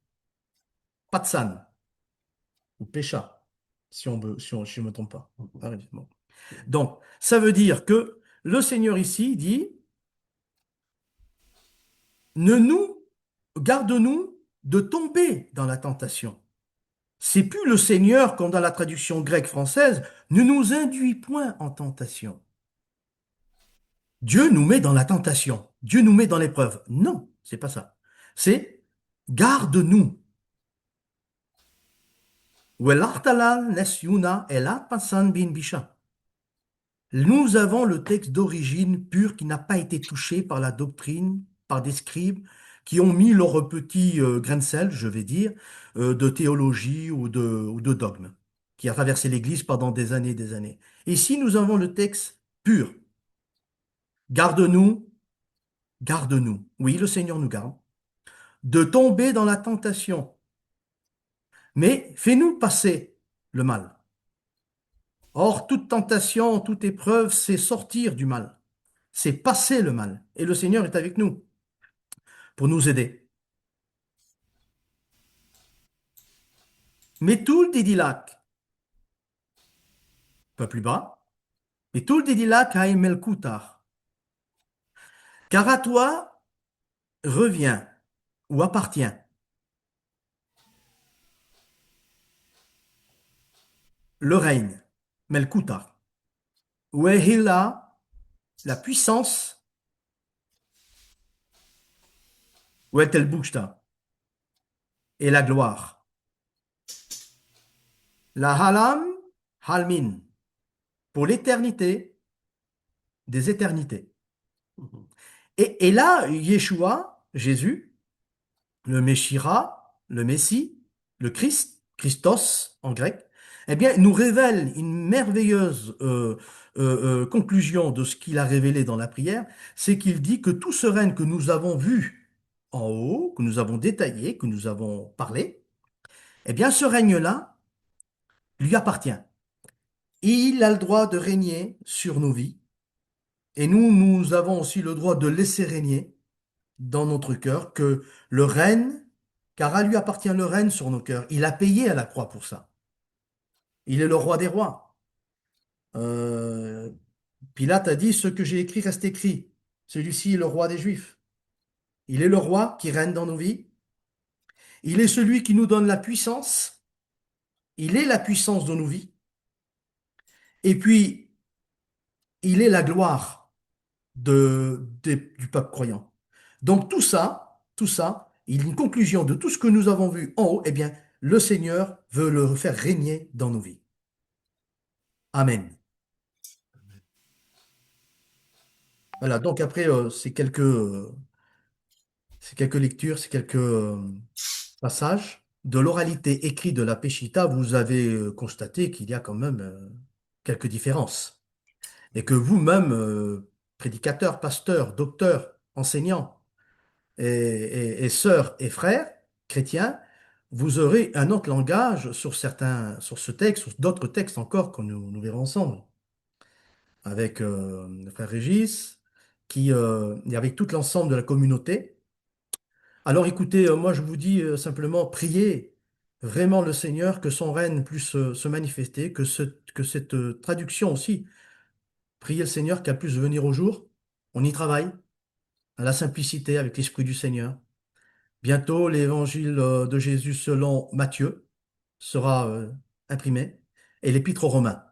patsan ou pécha, si je ne me trompe pas. Ah oui, bon. Donc, ça veut dire que le Seigneur ici dit, ne nous, garde-nous de tomber dans la tentation. C'est plus le Seigneur, comme dans la traduction grecque française, ne nous induit point en tentation. Dieu nous met dans la tentation. Dieu nous met dans l'épreuve. Non, c'est pas ça. C'est garde-nous. Welachtalal nes yuna elat pasan bin bisha. Nous avons le texte d'origine pur qui n'a pas été touché par la doctrine, par des scribes qui ont mis leur petit grain de sel, je vais dire, de théologie ou de dogme, qui a traversé l'Église pendant des années et des années. Ici, nous avons le texte pur. Garde-nous, garde-nous. Oui, le Seigneur nous garde. De tomber dans la tentation. Mais fais-nous passer le mal. Or, toute tentation, toute épreuve, c'est sortir du mal. C'est passer le mal. Et le Seigneur est avec nous pour nous aider. Mais tout le Didilak, un peu plus bas, mais tout le Didilak a aimé le Koutar. Car à toi revient ou appartient le règne, Melkuta, Wehila, la puissance, Wetel Bukta, et la gloire. La Halam, Halmin, pour l'éternité des éternités. Et là, Yeshua, Jésus, le Meshira, le Messie, le Christ, Christos en grec, eh bien, nous révèle une merveilleuse conclusion de ce qu'il a révélé dans la prière, c'est qu'il dit que tout ce règne que nous avons vu en haut, que nous avons détaillé, que nous avons parlé, eh bien, ce règne-là lui appartient. Il a le droit de régner sur nos vies, et nous avons aussi le droit de laisser régner dans notre cœur, que le règne, car à lui appartient le règne sur nos cœurs. Il a payé à la croix pour ça. Il est le roi des rois. Euh, Pilate a dit, ce que j'ai écrit reste écrit. Celui-ci est le roi des Juifs. Il est le roi qui règne dans nos vies. Il est celui qui nous donne la puissance. Il est la puissance de nos vies. Et puis, il est la gloire du peuple croyant. Donc tout ça, il y a une conclusion de tout ce que nous avons vu en haut, eh bien, le Seigneur veut le faire régner dans nos vies. Amen. Voilà, donc après ces quelques lectures, ces quelques passages de l'oralité écrite de la Péchita, vous avez constaté qu'il y a quand même quelques différences. Et que vous-même, prédicateur, pasteur, docteur, enseignant, et sœurs et frères chrétiens, vous aurez un autre langage sur sur ce texte, sur d'autres textes encore que nous verrons ensemble, avec le frère Régis, et avec tout l'ensemble de la communauté. Alors écoutez, moi je vous dis simplement, priez vraiment le Seigneur que son règne puisse se manifester, que cette traduction aussi, priez le Seigneur qu'elle puisse venir au jour. On y travaille, à la simplicité, avec l'Esprit du Seigneur. Bientôt, l'évangile de Jésus selon Matthieu sera imprimé et l'épître aux Romains,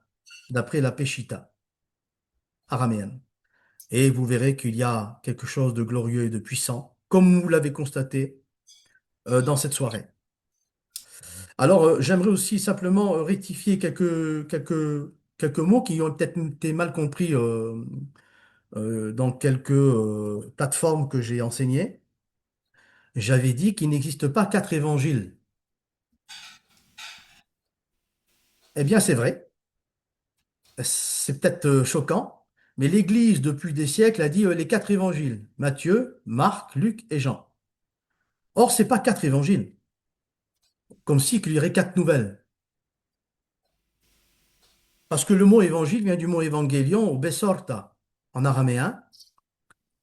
d'après la Péchita araméenne. Et vous verrez qu'il y a quelque chose de glorieux et de puissant, comme vous l'avez constaté dans cette soirée. Alors, j'aimerais aussi simplement rectifier quelques mots qui ont peut-être été mal compris dans quelques plateformes que j'ai enseignées. J'avais dit qu'il n'existe pas quatre évangiles. Eh bien, c'est vrai. C'est peut-être choquant, mais l'Église, depuis des siècles, a dit les quatre évangiles, Matthieu, Marc, Luc et Jean. Or, c'est pas quatre évangiles, comme si qu'il y aurait quatre nouvelles. Parce que le mot évangile vient du mot évangélion ou besorta en araméen,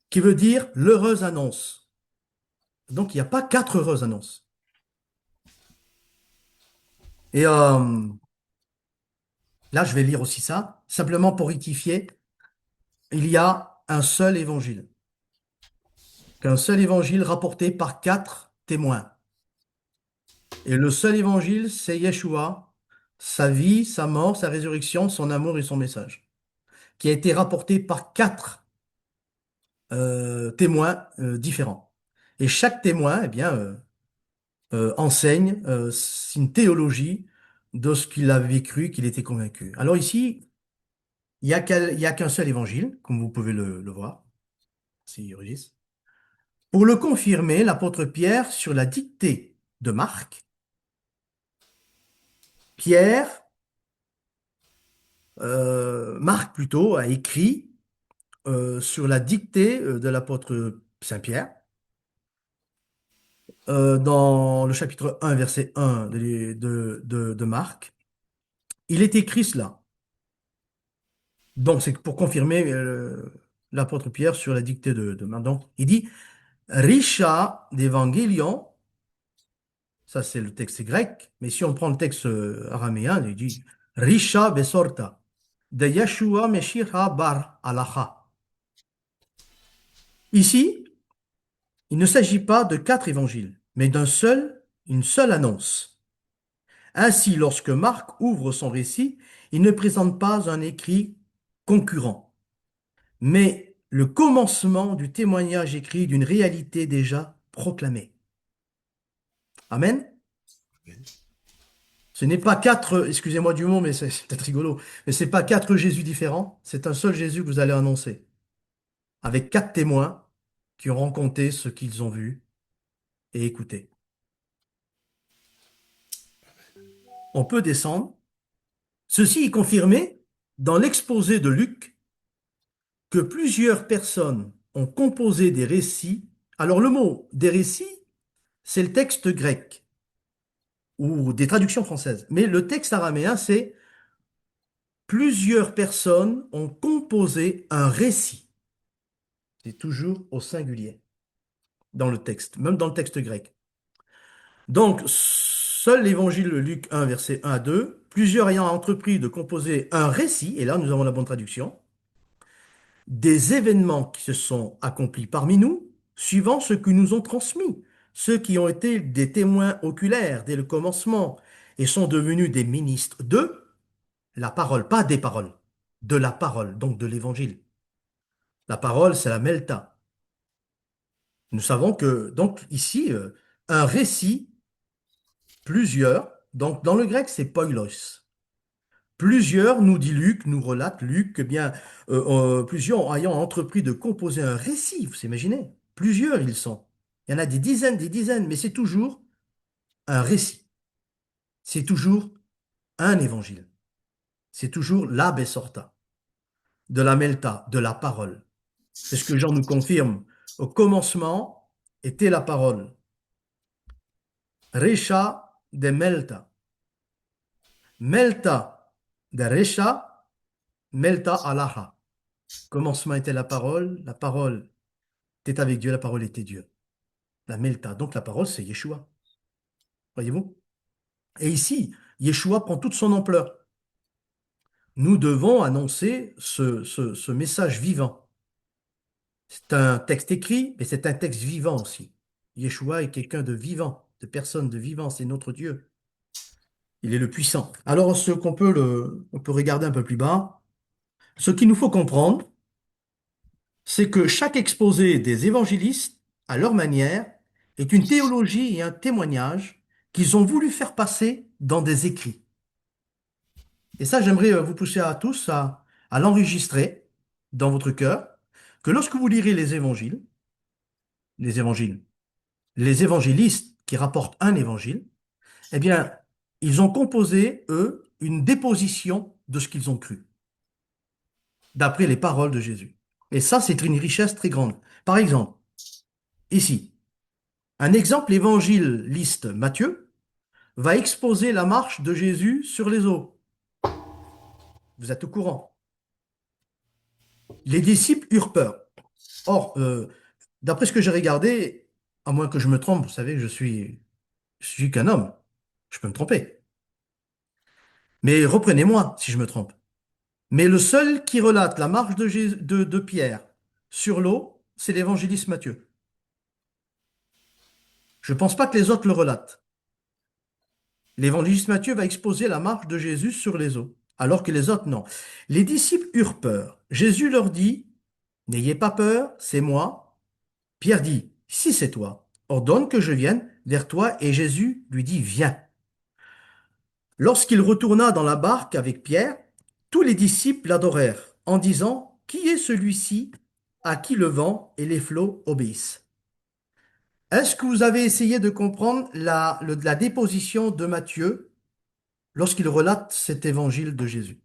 qui veut dire l'heureuse annonce. Donc, il n'y a pas quatre heureuses annonces. Et là, je vais lire aussi ça, simplement pour rectifier, il y a un seul évangile, qu'un seul évangile rapporté par quatre témoins. Et le seul évangile, c'est Yeshua, sa vie, sa mort, sa résurrection, son amour et son message, qui a été rapporté par quatre témoins différents. Et chaque témoin, eh bien, enseigne une théologie de ce qu'il avait cru, qu'il était convaincu. Alors ici, il y a qu'un seul évangile, comme vous pouvez le voir, si Régis. Pour le confirmer, l'apôtre Pierre, sur la dictée de Marc, Pierre, Marc plutôt, a écrit sur la dictée de l'apôtre Saint-Pierre, dans le chapitre 1, verset 1 de Marc, il est écrit cela. Donc, c'est pour confirmer l'apôtre Pierre sur la dictée de Marc. Donc, il dit, Richa d'Evangelion, ça c'est le texte grec, mais si on prend le texte araméen, il dit, Richa besorta, de Yeshua Meshira bar Alacha. Ici, il ne s'agit pas de quatre évangiles, mais une seule annonce. Ainsi, lorsque Marc ouvre son récit, il ne présente pas un écrit concurrent, mais le commencement du témoignage écrit d'une réalité déjà proclamée. Amen. Amen. Ce n'est pas quatre, excusez-moi du mot, mais c'est peut-être rigolo, mais c'est pas quatre Jésus différents, c'est un seul Jésus que vous allez annoncer, avec quatre témoins qui ont raconté ce qu'ils ont vu et écouté. On peut descendre. Ceci est confirmé dans l'exposé de Luc que plusieurs personnes ont composé des récits. Alors le mot des récits, c'est le texte grec ou des traductions françaises. Mais le texte araméen, c'est plusieurs personnes ont composé un récit. C'est toujours au singulier dans le texte, même dans le texte grec. Donc, seul l'évangile de Luc 1, verset 1 à 2, plusieurs ayant entrepris de composer un récit, et là nous avons la bonne traduction, des événements qui se sont accomplis parmi nous, suivant ce que nous ont transmis, ceux qui ont été des témoins oculaires dès le commencement et sont devenus des ministres de la parole, pas des paroles, de la parole, donc de l'évangile. La parole, c'est la melta. Nous savons que, donc ici, un récit, plusieurs, donc dans le grec, c'est poilos. Plusieurs, nous dit Luc, nous relate Luc, eh bien, plusieurs ayant entrepris de composer un récit, vous imaginez? Plusieurs ils sont. Il y en a des dizaines, mais c'est toujours un récit. C'est toujours un évangile. C'est toujours la Bessorta, de la Melta, de la parole. C'est ce que Jean nous confirme. Au commencement était la parole. Resha de Melta. Melta de Resha, Melta Alaha. Commencement était la parole était avec Dieu, la parole était Dieu. La Melta, donc la parole, c'est Yeshua. Voyez-vous? Et ici, Yeshua prend toute son ampleur. Nous devons annoncer ce message vivant. C'est un texte écrit, mais c'est un texte vivant aussi. Yeshua est quelqu'un de vivant, de personne de vivant, c'est notre Dieu. Il est le puissant. Alors, on peut regarder un peu plus bas. Ce qu'il nous faut comprendre, c'est que chaque exposé des évangélistes, à leur manière, est une théologie et un témoignage qu'ils ont voulu faire passer dans des écrits. Et ça, j'aimerais vous pousser à tous à l'enregistrer dans votre cœur, que lorsque vous lirez les évangiles, les évangélistes qui rapportent un évangile, eh bien, ils ont composé, eux, une déposition de ce qu'ils ont cru, d'après les paroles de Jésus. Et ça, c'est une richesse très grande. Par exemple, ici, un exemple, l'évangéliste Matthieu va exposer la marche de Jésus sur les eaux. Vous êtes au courant. Les disciples eurent peur. Or, d'après ce que j'ai regardé, à moins que je me trompe, vous savez, je suis qu'un homme. Je peux me tromper. Mais reprenez-moi si je me trompe. Mais le seul qui relate la marche de Pierre sur l'eau, c'est l'évangéliste Matthieu. Je ne pense pas que les autres le relatent. L'évangéliste Matthieu va exposer la marche de Jésus sur les eaux, alors que les autres non. Les disciples eurent peur. Jésus leur dit, n'ayez pas peur, c'est moi. Pierre dit, si c'est toi, ordonne que je vienne vers toi. Et Jésus lui dit, viens. Lorsqu'il retourna dans la barque avec Pierre, tous les disciples l'adorèrent en disant, qui est celui-ci à qui le vent et les flots obéissent? Est-ce que vous avez essayé de comprendre la déposition de Matthieu lorsqu'il relate cet évangile de Jésus?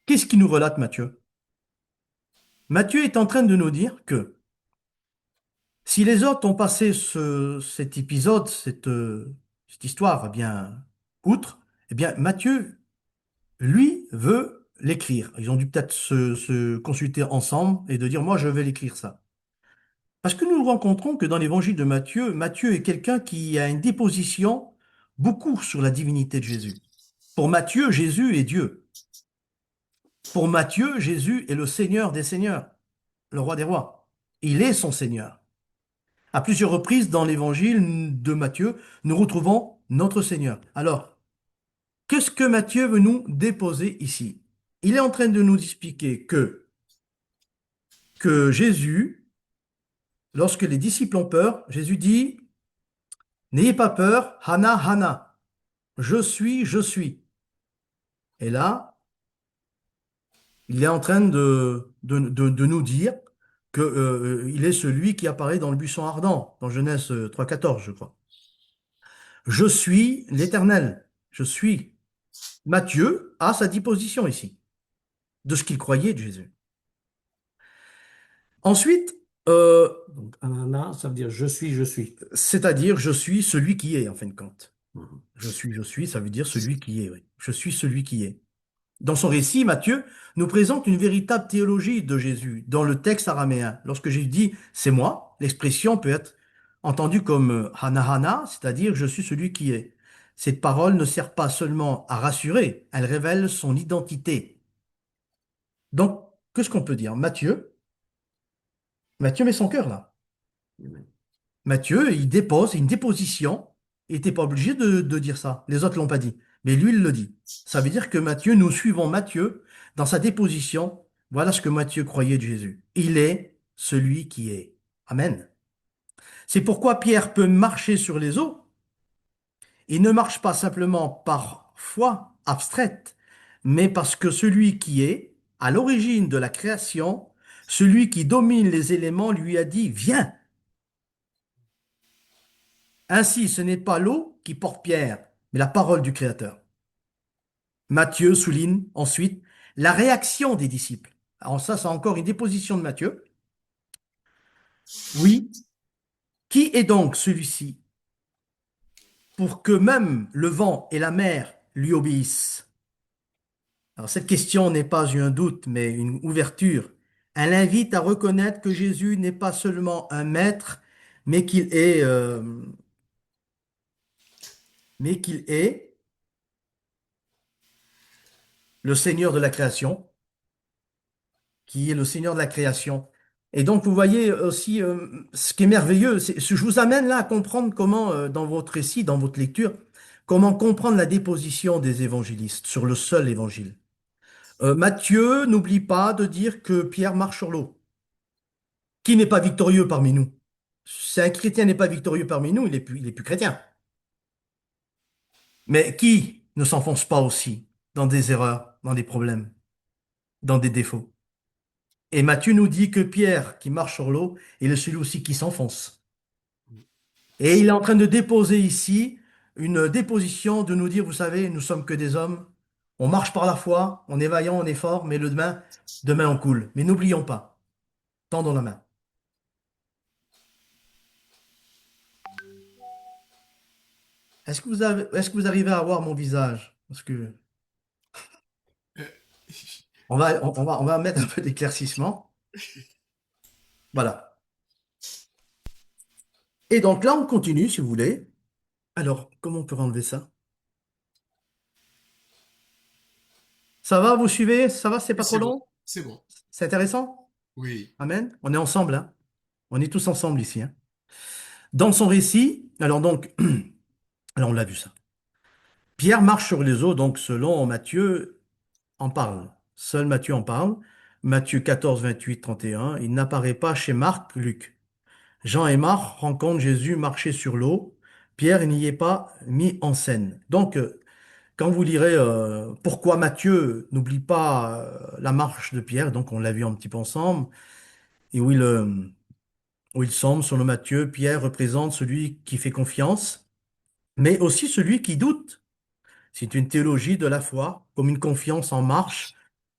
Qu'est-ce qu'il nous relate Matthieu? Matthieu est en train de nous dire que si les autres ont passé cet épisode, cette histoire, eh bien, outre, eh bien, Matthieu, lui, veut l'écrire. Ils ont dû peut-être se consulter ensemble et de dire, moi, je vais l'écrire ça. Parce que nous rencontrons que dans l'évangile de Matthieu, Matthieu est quelqu'un qui a une déposition beaucoup sur la divinité de Jésus. Pour Matthieu, Jésus est Dieu. Pour Matthieu, Jésus est le Seigneur des Seigneurs, le roi des rois. Il est son Seigneur. À plusieurs reprises dans l'évangile de Matthieu, nous retrouvons notre Seigneur. Alors, qu'est-ce que Matthieu veut nous déposer ici? Il est en train de nous expliquer que Jésus, lorsque les disciples ont peur, Jésus dit, n'ayez pas peur, Hana, Hana, je suis, je suis. Et là, il est en train de nous dire que, il est celui qui apparaît dans le buisson ardent, dans Genèse 3,14, je crois. Je suis l'Éternel, je suis. Matthieu a sa disposition ici, de ce qu'il croyait de Jésus. Ensuite, Donc, Anana, ça veut dire je suis, je suis. c'est-à-dire je suis celui qui est, en fin de compte. Mhm. Je suis, ça veut dire celui qui est, oui. Je suis celui qui est. Dans son récit, Matthieu nous présente une véritable théologie de Jésus dans le texte araméen. Lorsque Jésus dit c'est moi, l'expression peut être entendue comme Hana, c'est-à-dire je suis celui qui est. Cette parole ne sert pas seulement à rassurer, elle révèle son identité. Donc, qu'est-ce qu'on peut dire? Matthieu met son cœur là. Amen. Matthieu, il dépose, une déposition. Il n'était pas obligé de dire ça. Les autres l'ont pas dit. Mais lui, il le dit. Ça veut dire que Matthieu, nous suivons Matthieu dans sa déposition. Voilà ce que Matthieu croyait de Jésus. Il est celui qui est. Amen. C'est pourquoi Pierre peut marcher sur les eaux. Il ne marche pas simplement par foi abstraite, mais parce que celui qui est, à l'origine de la création, celui qui domine les éléments, lui a dit, viens. Ainsi, ce n'est pas l'eau qui porte Pierre, mais la parole du Créateur. Matthieu souligne ensuite la réaction des disciples. Alors ça, c'est encore une déposition de Matthieu. Oui, qui est donc celui-ci pour que même le vent et la mer lui obéissent? Alors cette question n'est pas un doute, mais une ouverture. Elle invite à reconnaître que Jésus n'est pas seulement un maître, mais qu'il est le Seigneur de la création, qui est le Seigneur de la création. Et donc, vous voyez aussi ce qui est merveilleux, je vous amène là à comprendre comment, dans votre récit, dans votre lecture, comment comprendre la déposition des évangélistes sur le seul évangile. Matthieu n'oublie pas de dire que Pierre marche sur l'eau. Qui n'est pas victorieux parmi nous? Si un chrétien n'est pas victorieux parmi nous, il est plus chrétien. Mais qui ne s'enfonce pas aussi dans des erreurs, dans des problèmes, dans des défauts? Et Matthieu nous dit que Pierre, qui marche sur l'eau, il est celui aussi qui s'enfonce. Et il est en train de déposer ici une déposition de nous dire, vous savez, nous sommes que des hommes, on marche par la foi, on est vaillant, on est fort, mais le demain on coule. Mais n'oublions pas, tendons la main. Est-ce que vous arrivez à voir mon visage? Parce que Euh, on va mettre un peu d'éclaircissement. Voilà. Et donc là, on continue, si vous voulez. Alors, comment on peut enlever ça? Ça va, vous suivez? Ça va, c'est pas trop c'est bon, long? c'est bon. C'est intéressant? Oui. Amen. On est ensemble, hein? On est tous ensemble ici, hein? Dans son récit, alors donc, alors on l'a vu ça. Pierre marche sur les eaux, donc selon Matthieu en parle. Seul Matthieu en parle. Matthieu 14, 28, 31. Il n'apparaît pas chez Marc, Luc. Jean et Marc rencontrent Jésus marcher sur l'eau. Pierre n'y est pas mis en scène. Donc, quand vous lirez pourquoi Matthieu n'oublie pas la marche de Pierre, donc on l'a vu un petit peu ensemble, et où il semble, selon Matthieu, Pierre représente celui qui fait confiance, mais aussi celui qui doute. C'est une théologie de la foi, comme une confiance en marche,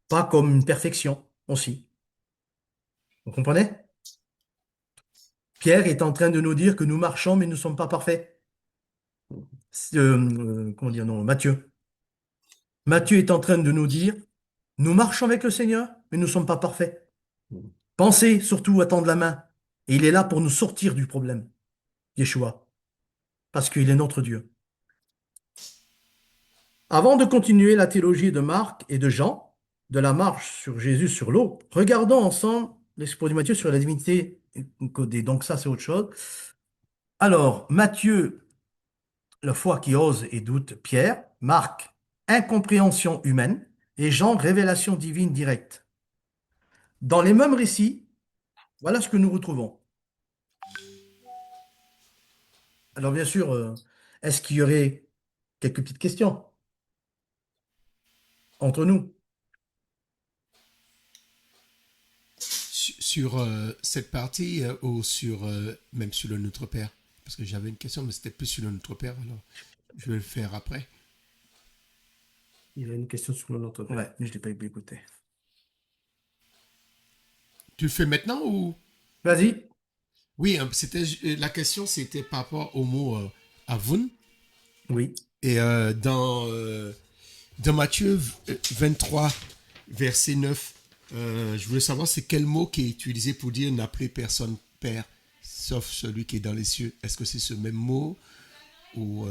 pas comme une perfection aussi. Vous comprenez? Pierre est en train de nous dire que nous marchons, mais nous ne sommes pas parfaits. Comment dire, non, Matthieu. Matthieu est en train de nous dire, nous marchons avec le Seigneur, mais nous ne sommes pas parfaits. Pensez surtout à tendre la main. Et il est là pour nous sortir du problème, Yeshua, parce qu'il est notre Dieu. Avant de continuer la théologie de Marc et de Jean, de la marche sur Jésus sur l'eau, regardons ensemble l'exposé de Matthieu sur la divinité codée. Donc ça, c'est autre chose. Alors, Matthieu, la foi qui ose et doute, Pierre, Marc, incompréhension humaine, et Jean, révélation divine directe. Dans les mêmes récits, voilà ce que nous retrouvons. Alors, bien sûr, est-ce qu'il y aurait quelques petites questions entre nous? Sur cette partie ou sur même sur le Notre Père? Parce que j'avais une question, mais c'était plus sur le Notre Père, alors je vais le faire après. Il y a une question sur le Notre Père. Ouais, mais je ne l'ai pas écouté. Tu le fais maintenant ou? Vas-y. Oui, c'était la question, c'était par rapport au mot avun. Oui. Et dans Matthieu 23, verset 9, je voulais savoir c'est quel mot qui est utilisé pour dire n'appelez personne Père, sauf celui qui est dans les cieux. Est-ce que c'est ce même mot ou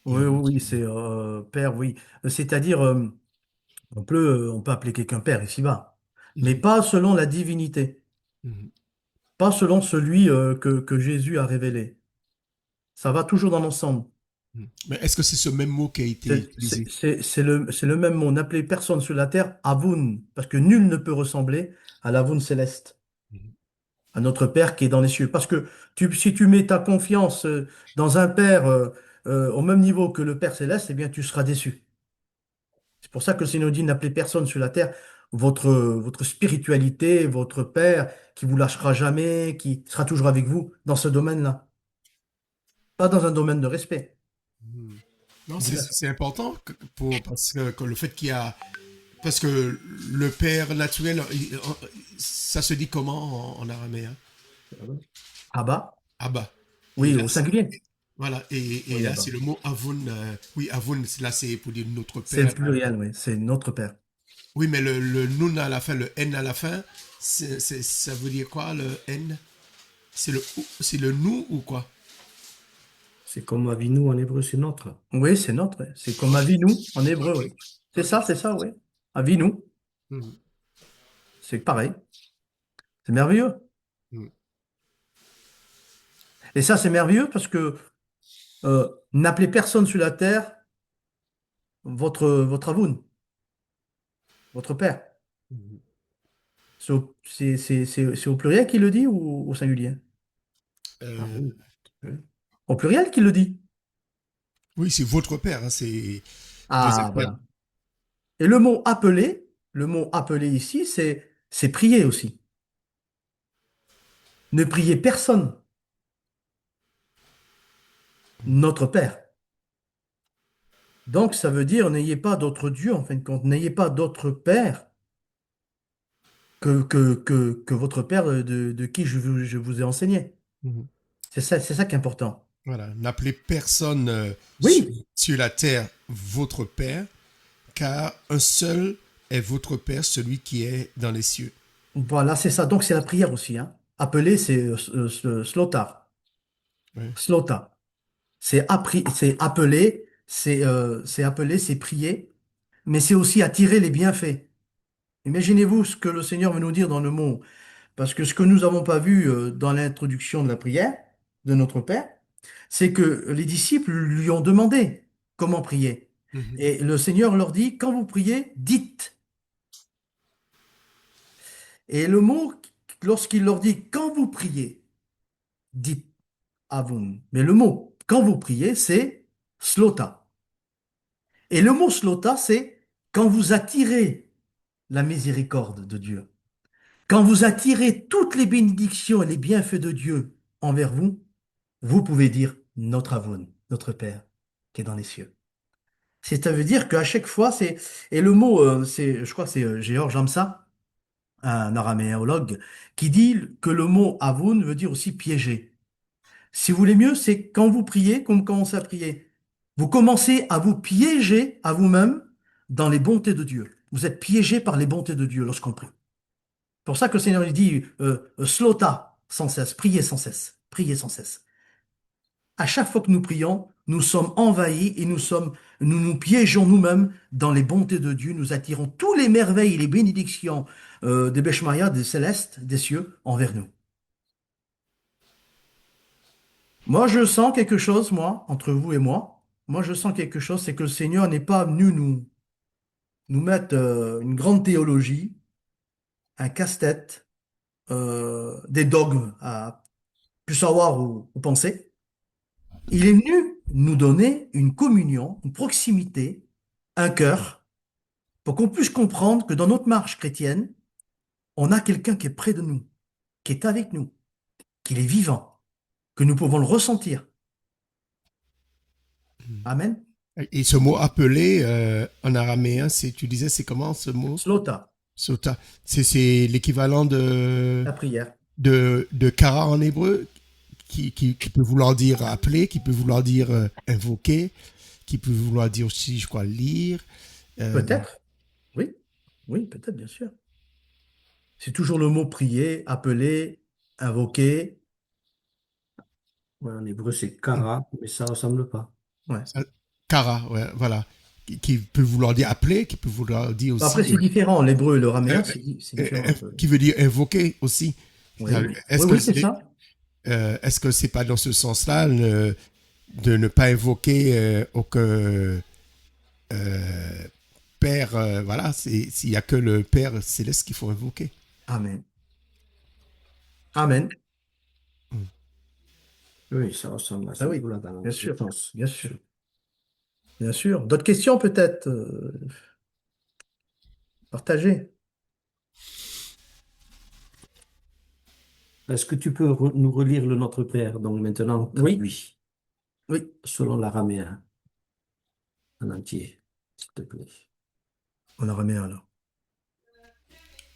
il y a Oui, un oui, autre oui, mot? c'est père, oui. C'est-à-dire, on peut appeler quelqu'un père ici-bas, mais Mhm, pas selon la divinité, mhm, pas selon celui que Jésus a révélé. Ça va toujours dans l'ensemble. mhm. Mais est-ce que c'est ce même mot qui a été utilisé? C'est le même mot. N'appelez personne sur la terre Avun, parce que nul ne peut ressembler à l'Avun céleste, Mhm, à notre Père qui est dans les cieux. Parce que si tu mets ta confiance dans un Père au même niveau que le Père céleste, eh bien, tu seras déçu. C'est pour ça que le Seigneur dit, n'appelez personne sur la terre votre spiritualité, votre Père qui vous lâchera jamais, qui sera toujours avec vous dans ce domaine-là, pas dans un domaine de respect. mhm. Non, Dis-le. c'est important parce que le fait qu'il y a parce que le père naturel, ça se dit comment en araméen? Abba, Abba. Et oui, là, au singulier. voilà. Et Oui, là, Abba. c'est le mot avun. Oui, avun, là, c'est pour dire notre C'est le père. pluriel, oui, c'est notre Père. Oui, mais le nun à la fin, le n à la fin, ça veut dire quoi, le n? C'est le nous ou quoi? C'est comme Avinu en hébreu, c'est notre. Oui, c'est notre, ouais. C'est comme Avinu en hébreu, oui. Ok. C'est ça, oui. Avinu, Mhm, c'est pareil. C'est merveilleux. mhm, Et ça, c'est merveilleux parce que n'appelez personne sur la terre votre Avun, votre Père. mhm. C'est au pluriel qu'il le dit ou au singulier? Ah Euh, oui. Oui. Au pluriel qu'il le dit. oui, c'est votre père, hein, c'est deuxième Ah, terme. voilà. Et le mot appeler ici, c'est prier aussi. Ne priez personne, notre Père. Donc, ça veut dire n'ayez pas d'autre Dieu, en fin de compte, n'ayez pas d'autre Père que votre Père de qui je vous ai enseigné. Mhm. C'est ça qui est important. Voilà, n'appelez personne Oui, sur la terre votre père, car un seul est votre père, celui qui est dans les cieux. voilà, c'est ça. Donc, c'est la prière aussi, hein. Appeler, c'est slotar, Ouais. slota. C'est appeler, c'est appeler, c'est prier, mais c'est aussi attirer les bienfaits. Imaginez-vous ce que le Seigneur veut nous dire dans le mot, parce que ce que nous n'avons pas vu dans l'introduction de la prière de notre Père, c'est que les disciples lui ont demandé comment prier. Mhm. Et le Seigneur leur dit, quand vous priez, dites. Et le mot, lorsqu'il leur dit quand vous priez, dites avun. Mais le mot, quand vous priez, c'est slota. Et le mot slota, c'est quand vous attirez la miséricorde de Dieu. Quand vous attirez toutes les bénédictions et les bienfaits de Dieu envers vous, vous pouvez dire notre avun, notre Père qui est dans les cieux. Ça veut dire qu'à chaque fois, c'est. Et le mot, je crois que c'est Georges Amsa, un araméologue, qui dit que le mot avun veut dire aussi piéger. Si vous voulez mieux, c'est quand vous priez, comme vous commencez à prier. Vous commencez à vous piéger à vous-même dans les bontés de Dieu. Vous êtes piégé par les bontés de Dieu lorsqu'on prie. C'est pour ça que le Seigneur il dit slota sans cesse, priez sans cesse, priez sans cesse. À chaque fois que nous prions, nous sommes envahis et nous nous piégeons nous-mêmes dans les bontés de Dieu. Nous attirons tous les merveilles et les bénédictions des Beshmaya, des célestes, des cieux envers nous. Moi, je sens quelque chose, moi, entre vous et moi. Moi, je sens quelque chose, c'est que le Seigneur n'est pas venu nous mettre une grande théologie, un casse-tête, des dogmes à plus savoir ou penser. Il est venu nous donner une communion, une proximité, un cœur, pour qu'on puisse comprendre que dans notre marche chrétienne, on a quelqu'un qui est près de nous, qui est avec nous, qu'il est vivant, que nous pouvons le ressentir. Amen. Et ce mot appelé en araméen, tu disais, c'est comment ce mot? Slota, Sota. C'est l'équivalent la prière. de kara en hébreu, qui peut vouloir dire appeler, qui peut vouloir dire invoquer, qui peut vouloir dire aussi, je crois, lire. Euh, Peut-être, oui, oui, peut-être, bien sûr. C'est toujours le mot prier, appeler, invoquer. Ouais, en hébreu, c'est kara, mais ça ressemble pas. Ouais. ça- kara, ouais, voilà. Qui peut vouloir dire appeler, qui peut vouloir dire Après, aussi c'est différent. L'hébreu et le euh, raméen, c'est différent un peu. qui veut dire invoquer aussi. Oui, oui, Est-ce que oui, c'est ça. est-ce que c'est pas dans ce sens-là de ne pas invoquer aucun Père, voilà, s'il y a que le Père céleste qu'il faut invoquer. Amen. Amen. Oui, ça ressemble à Ah ce oui, niveau-là dans bien le sûr, sens. bien sûr, bien sûr. D'autres questions peut-être partagées? Est-ce que tu peux nous relire le Notre Père, donc maintenant Oui, traduit, oui, selon l'araméen en entier, s'il te plaît? on en remet un là.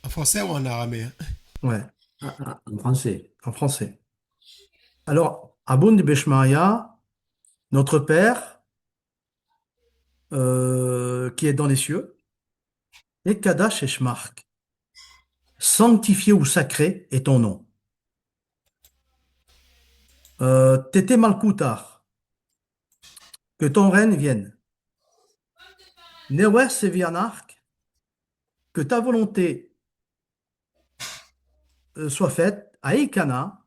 En français ou en araméen? Ouais, Ah, ah, en français. en français. Alors, Aboun de Beshmaria, notre Père, qui est dans les cieux, et Kadash Eshmark, sanctifié ou sacré est ton nom. Tété Malkoutar, que ton règne vienne. Newes Sevianark, que ta volonté soit faite à Ikana,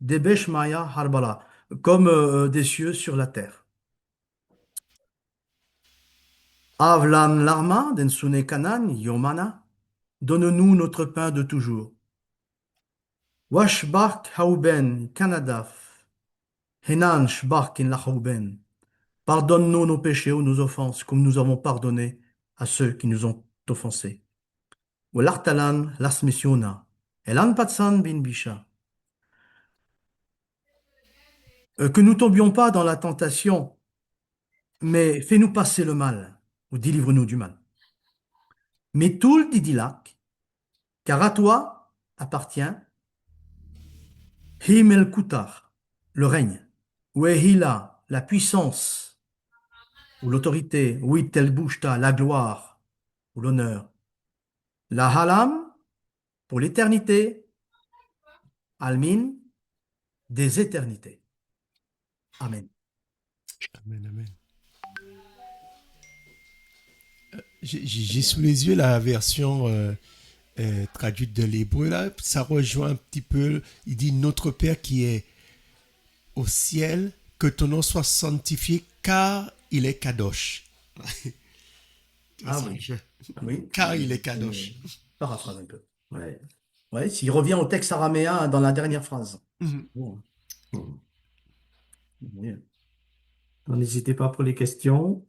des Beshmaya Harbala, comme des cieux sur la terre. Avlan Larma, Densune Kanan, Yomana, donne-nous notre pain de toujours. Washbark Hauben, Kanadaf, Henan Shbark in Lahauben. Pardonne-nous nos péchés ou nos offenses, comme nous avons pardonné à ceux qui nous ont offensés. Walartalan Lasmisiona, Elan Patsan bin Bisha. Que nous tombions pas dans la tentation, mais fais-nous passer le mal, ou délivre-nous du mal. Mais tout le Didilak, car à toi appartient Himel Kutar, le règne, Wehila, la puissance, ou l'autorité, Witel Bushta, la gloire, ou l'honneur, la Halam, pour l'éternité, Almin, des éternités. Amen. Amen, amen. J'ai sous les yeux la version traduite de l'hébreu, là. Ça rejoint un petit peu, il dit notre Père qui est au ciel, que ton nom soit sanctifié, car il est Kadosh. Ah oui, oui. Car il est Kadosh. Paraphrase un peu. Ouais. Ouais, s'il revient au texte araméen dans la dernière phrase. Mhm. Bon, Mhm. oui. Donc, n'hésitez pas pour les questions.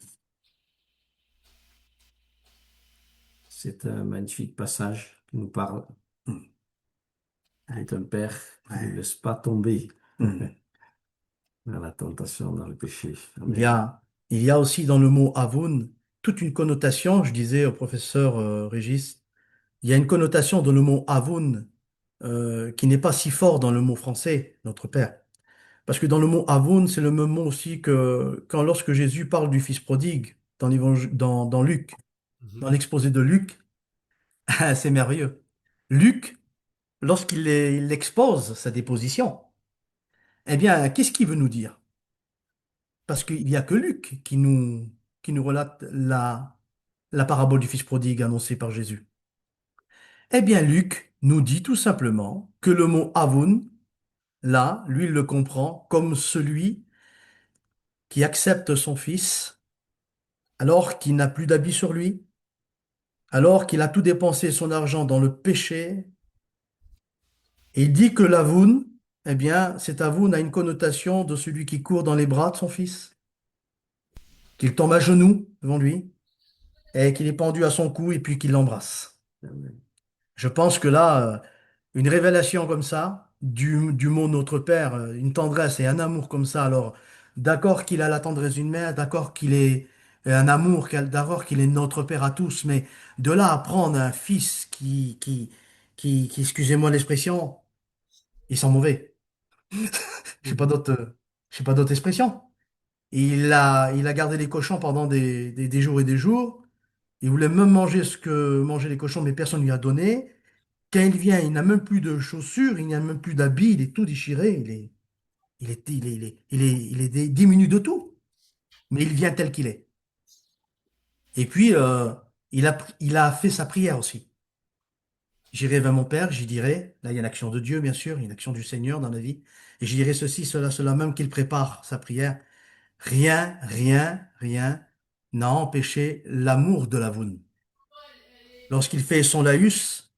C'est un magnifique passage qui nous parle Hmm. d'un père qui ne Ouais. laisse pas tomber Hmm. dans la tentation, dans le péché. Il y Amen. a, il y a aussi dans le mot Avon toute une connotation, je disais au professeur Régis, il y a une connotation dans le mot Avon qui n'est pas si fort dans le mot français, notre Père. Parce que dans le mot Avon, c'est le même mot aussi que quand lorsque Jésus parle du Fils prodigue dans Luc, dans Mhm. l'exposé de Luc, c'est merveilleux. Luc, il expose sa déposition, eh bien, qu'est-ce qu'il veut nous dire? Parce qu'il n'y a que Luc qui nous relate la parabole du Fils prodigue annoncée par Jésus. Eh bien, Luc nous dit tout simplement que le mot Avon, là, lui, il le comprend comme celui qui accepte son fils alors qu'il n'a plus d'habit sur lui, alors qu'il a tout dépensé son argent dans le péché. Et il dit que l'Avoun, eh bien, cet Avoun a une connotation de celui qui court dans les bras de son fils, qu'il tombe à genoux devant lui, et qu'il est pendu à son cou et puis qu'il l'embrasse. Amen. Je pense que là, une révélation comme ça, du mot Notre Père, une tendresse et un amour comme ça, alors d'accord qu'il a la tendresse d'une mère, d'accord qu'il est un amour, d'accord qu'il est notre Père à tous, mais de là à prendre un fils excusez-moi l'expression, il sent mauvais. Je sais pas Mhm. d'autre, je sais pas d'autre expression. Il a gardé les cochons pendant des jours et des jours. Il voulait même manger ce que mangeaient les cochons, mais personne ne lui a donné. Quand il vient, il n'a même plus de chaussures, il n'a même plus d'habits, il est tout déchiré, il est diminué de tout, mais il vient tel qu'il est. Et puis, il a fait sa prière aussi. J'irai vers mon Père, j'y dirai, là il y a une action de Dieu, bien sûr, il y a une action du Seigneur dans la vie, et j'y dirai ceci, cela, cela, même qu'il prépare sa prière. Rien n'a empêché l'amour de l'Avoun. Lorsqu'il fait son laïus,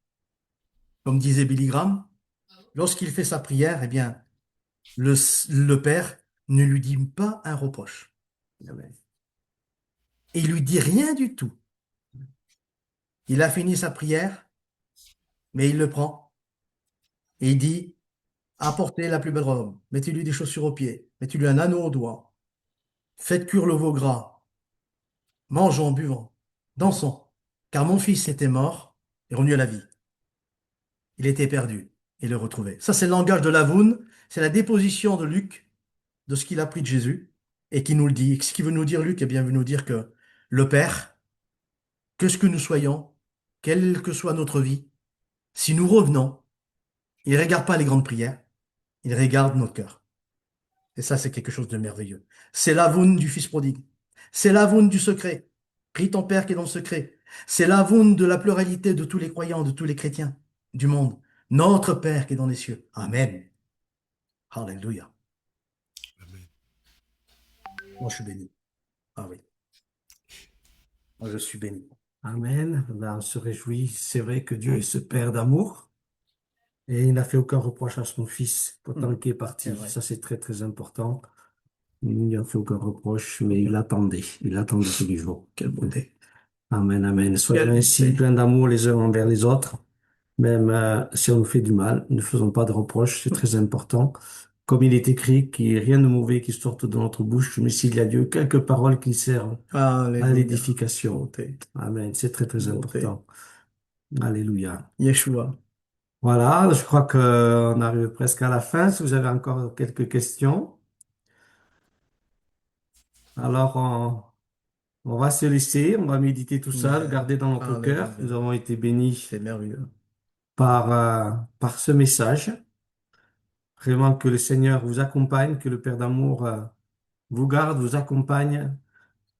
comme disait Billy Graham, lorsqu'il fait sa prière, eh bien, le Père ne lui dit pas un reproche. Amen. Et il lui dit rien du tout. Il a fini sa prière, mais il le prend et il dit, apportez la plus belle robe, mettez-lui des chaussures aux pieds, mettez-lui un anneau au doigt, faites cuire le veau gras, mangeons, buvons, dansons, car mon fils était mort et revenu à la vie. Il était perdu et le retrouvait. Ça, c'est le langage de l'Avoun, c'est la déposition de Luc de ce qu'il a pris de Jésus et qui nous le dit. Et ce qu'il veut nous dire, Luc, eh bien, il veut nous dire que le Père, que ce que nous soyons, quelle que soit notre vie, si nous revenons, il ne regarde pas les grandes prières, il regarde notre cœur. Et ça, c'est quelque chose de merveilleux. C'est l'Avoun du Fils prodigue. C'est l'Avoun du secret. Prie ton Père qui est dans le secret. C'est l'Avoun de la pluralité de tous les croyants, de tous les chrétiens du monde. Notre Père qui est dans les cieux. Amen. Alléluia. Amen. Moi, je suis béni. Ah oui, moi, je suis béni. Amen. Ben, on se réjouit. C'est vrai que Dieu est ce Père d'amour et il n'a fait aucun reproche à son Fils pourtant qu'il est C'est parti. vrai. Ça, c'est très, très important. Il n'a fait aucun reproche, mais il attendait. Il attendait tous les jours. Quelle beauté. Amen, amen. Soyons Quelle ainsi beauté. pleins d'amour les uns envers les autres. Même si on nous fait du mal, ne faisons pas de reproches, c'est très important. Comme il est écrit, qu'il n'y ait rien de mauvais qui sorte de notre bouche, mais s'il y a Dieu, quelques paroles qui servent à Alléluia. l'édification. Beauté. Amen, c'est très très Beauté. important. Alléluia. Yeshua. Voilà, je crois qu'on arrive presque à la fin. Si vous avez encore quelques questions, alors on va se laisser, on va méditer tout ça, le garder dans notre cœur. Alléluia. Nous avons été bénis C'est merveilleux. par ce message. Vraiment que le Seigneur vous accompagne, que le Père d'amour vous garde, vous accompagne,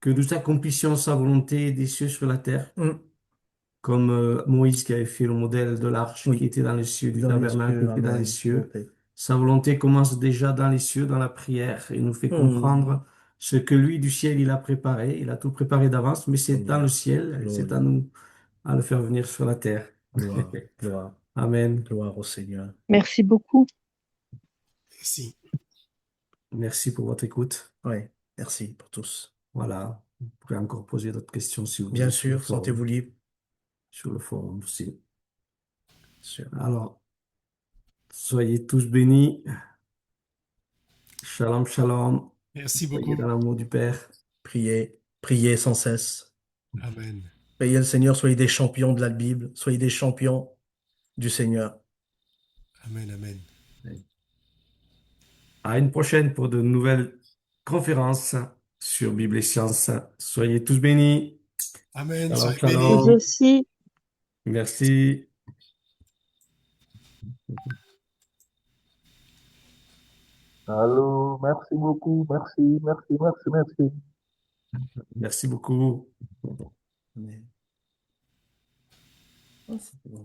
que nous accomplissions sa volonté des cieux sur la terre, Hum, comme Moïse qui avait fait le modèle de l'arche qui Oui. était dans les cieux, du Dans les tabernacle qui cieux. était dans les Amen. cieux. Beauté. Sa volonté commence déjà dans les cieux, dans la prière, et nous fait Hum, comprendre ce que lui du ciel il a préparé. Il a tout préparé d'avance, mais c'est dans le Gloire. ciel, c'est à Gloria. nous à le faire venir sur la terre. Gloire. Gloire. Amen. Gloire au Seigneur. Merci beaucoup. Merci. Merci pour votre écoute. Oui, merci pour tous. Voilà. Vous pourrez encore poser d'autres questions si vous Bien voulez sur le sûr, forum. sentez-vous libre. Sur le forum aussi. Sûr. Alors, soyez tous bénis. Shalom, shalom. Merci Soyez beaucoup. dans l'amour du Père. Priez, priez sans cesse. Amen. Priez le Seigneur, soyez des champions de la Bible, soyez des champions du Seigneur. Amen, amen. À une prochaine pour de nouvelles conférences sur Bible et Sciences. Soyez tous bénis. Amen. Shalom, Soyez Vous bénis. shalom. aussi. Merci. Allô, merci beaucoup, merci. Merci beaucoup. Amen. Ah, c'est bon.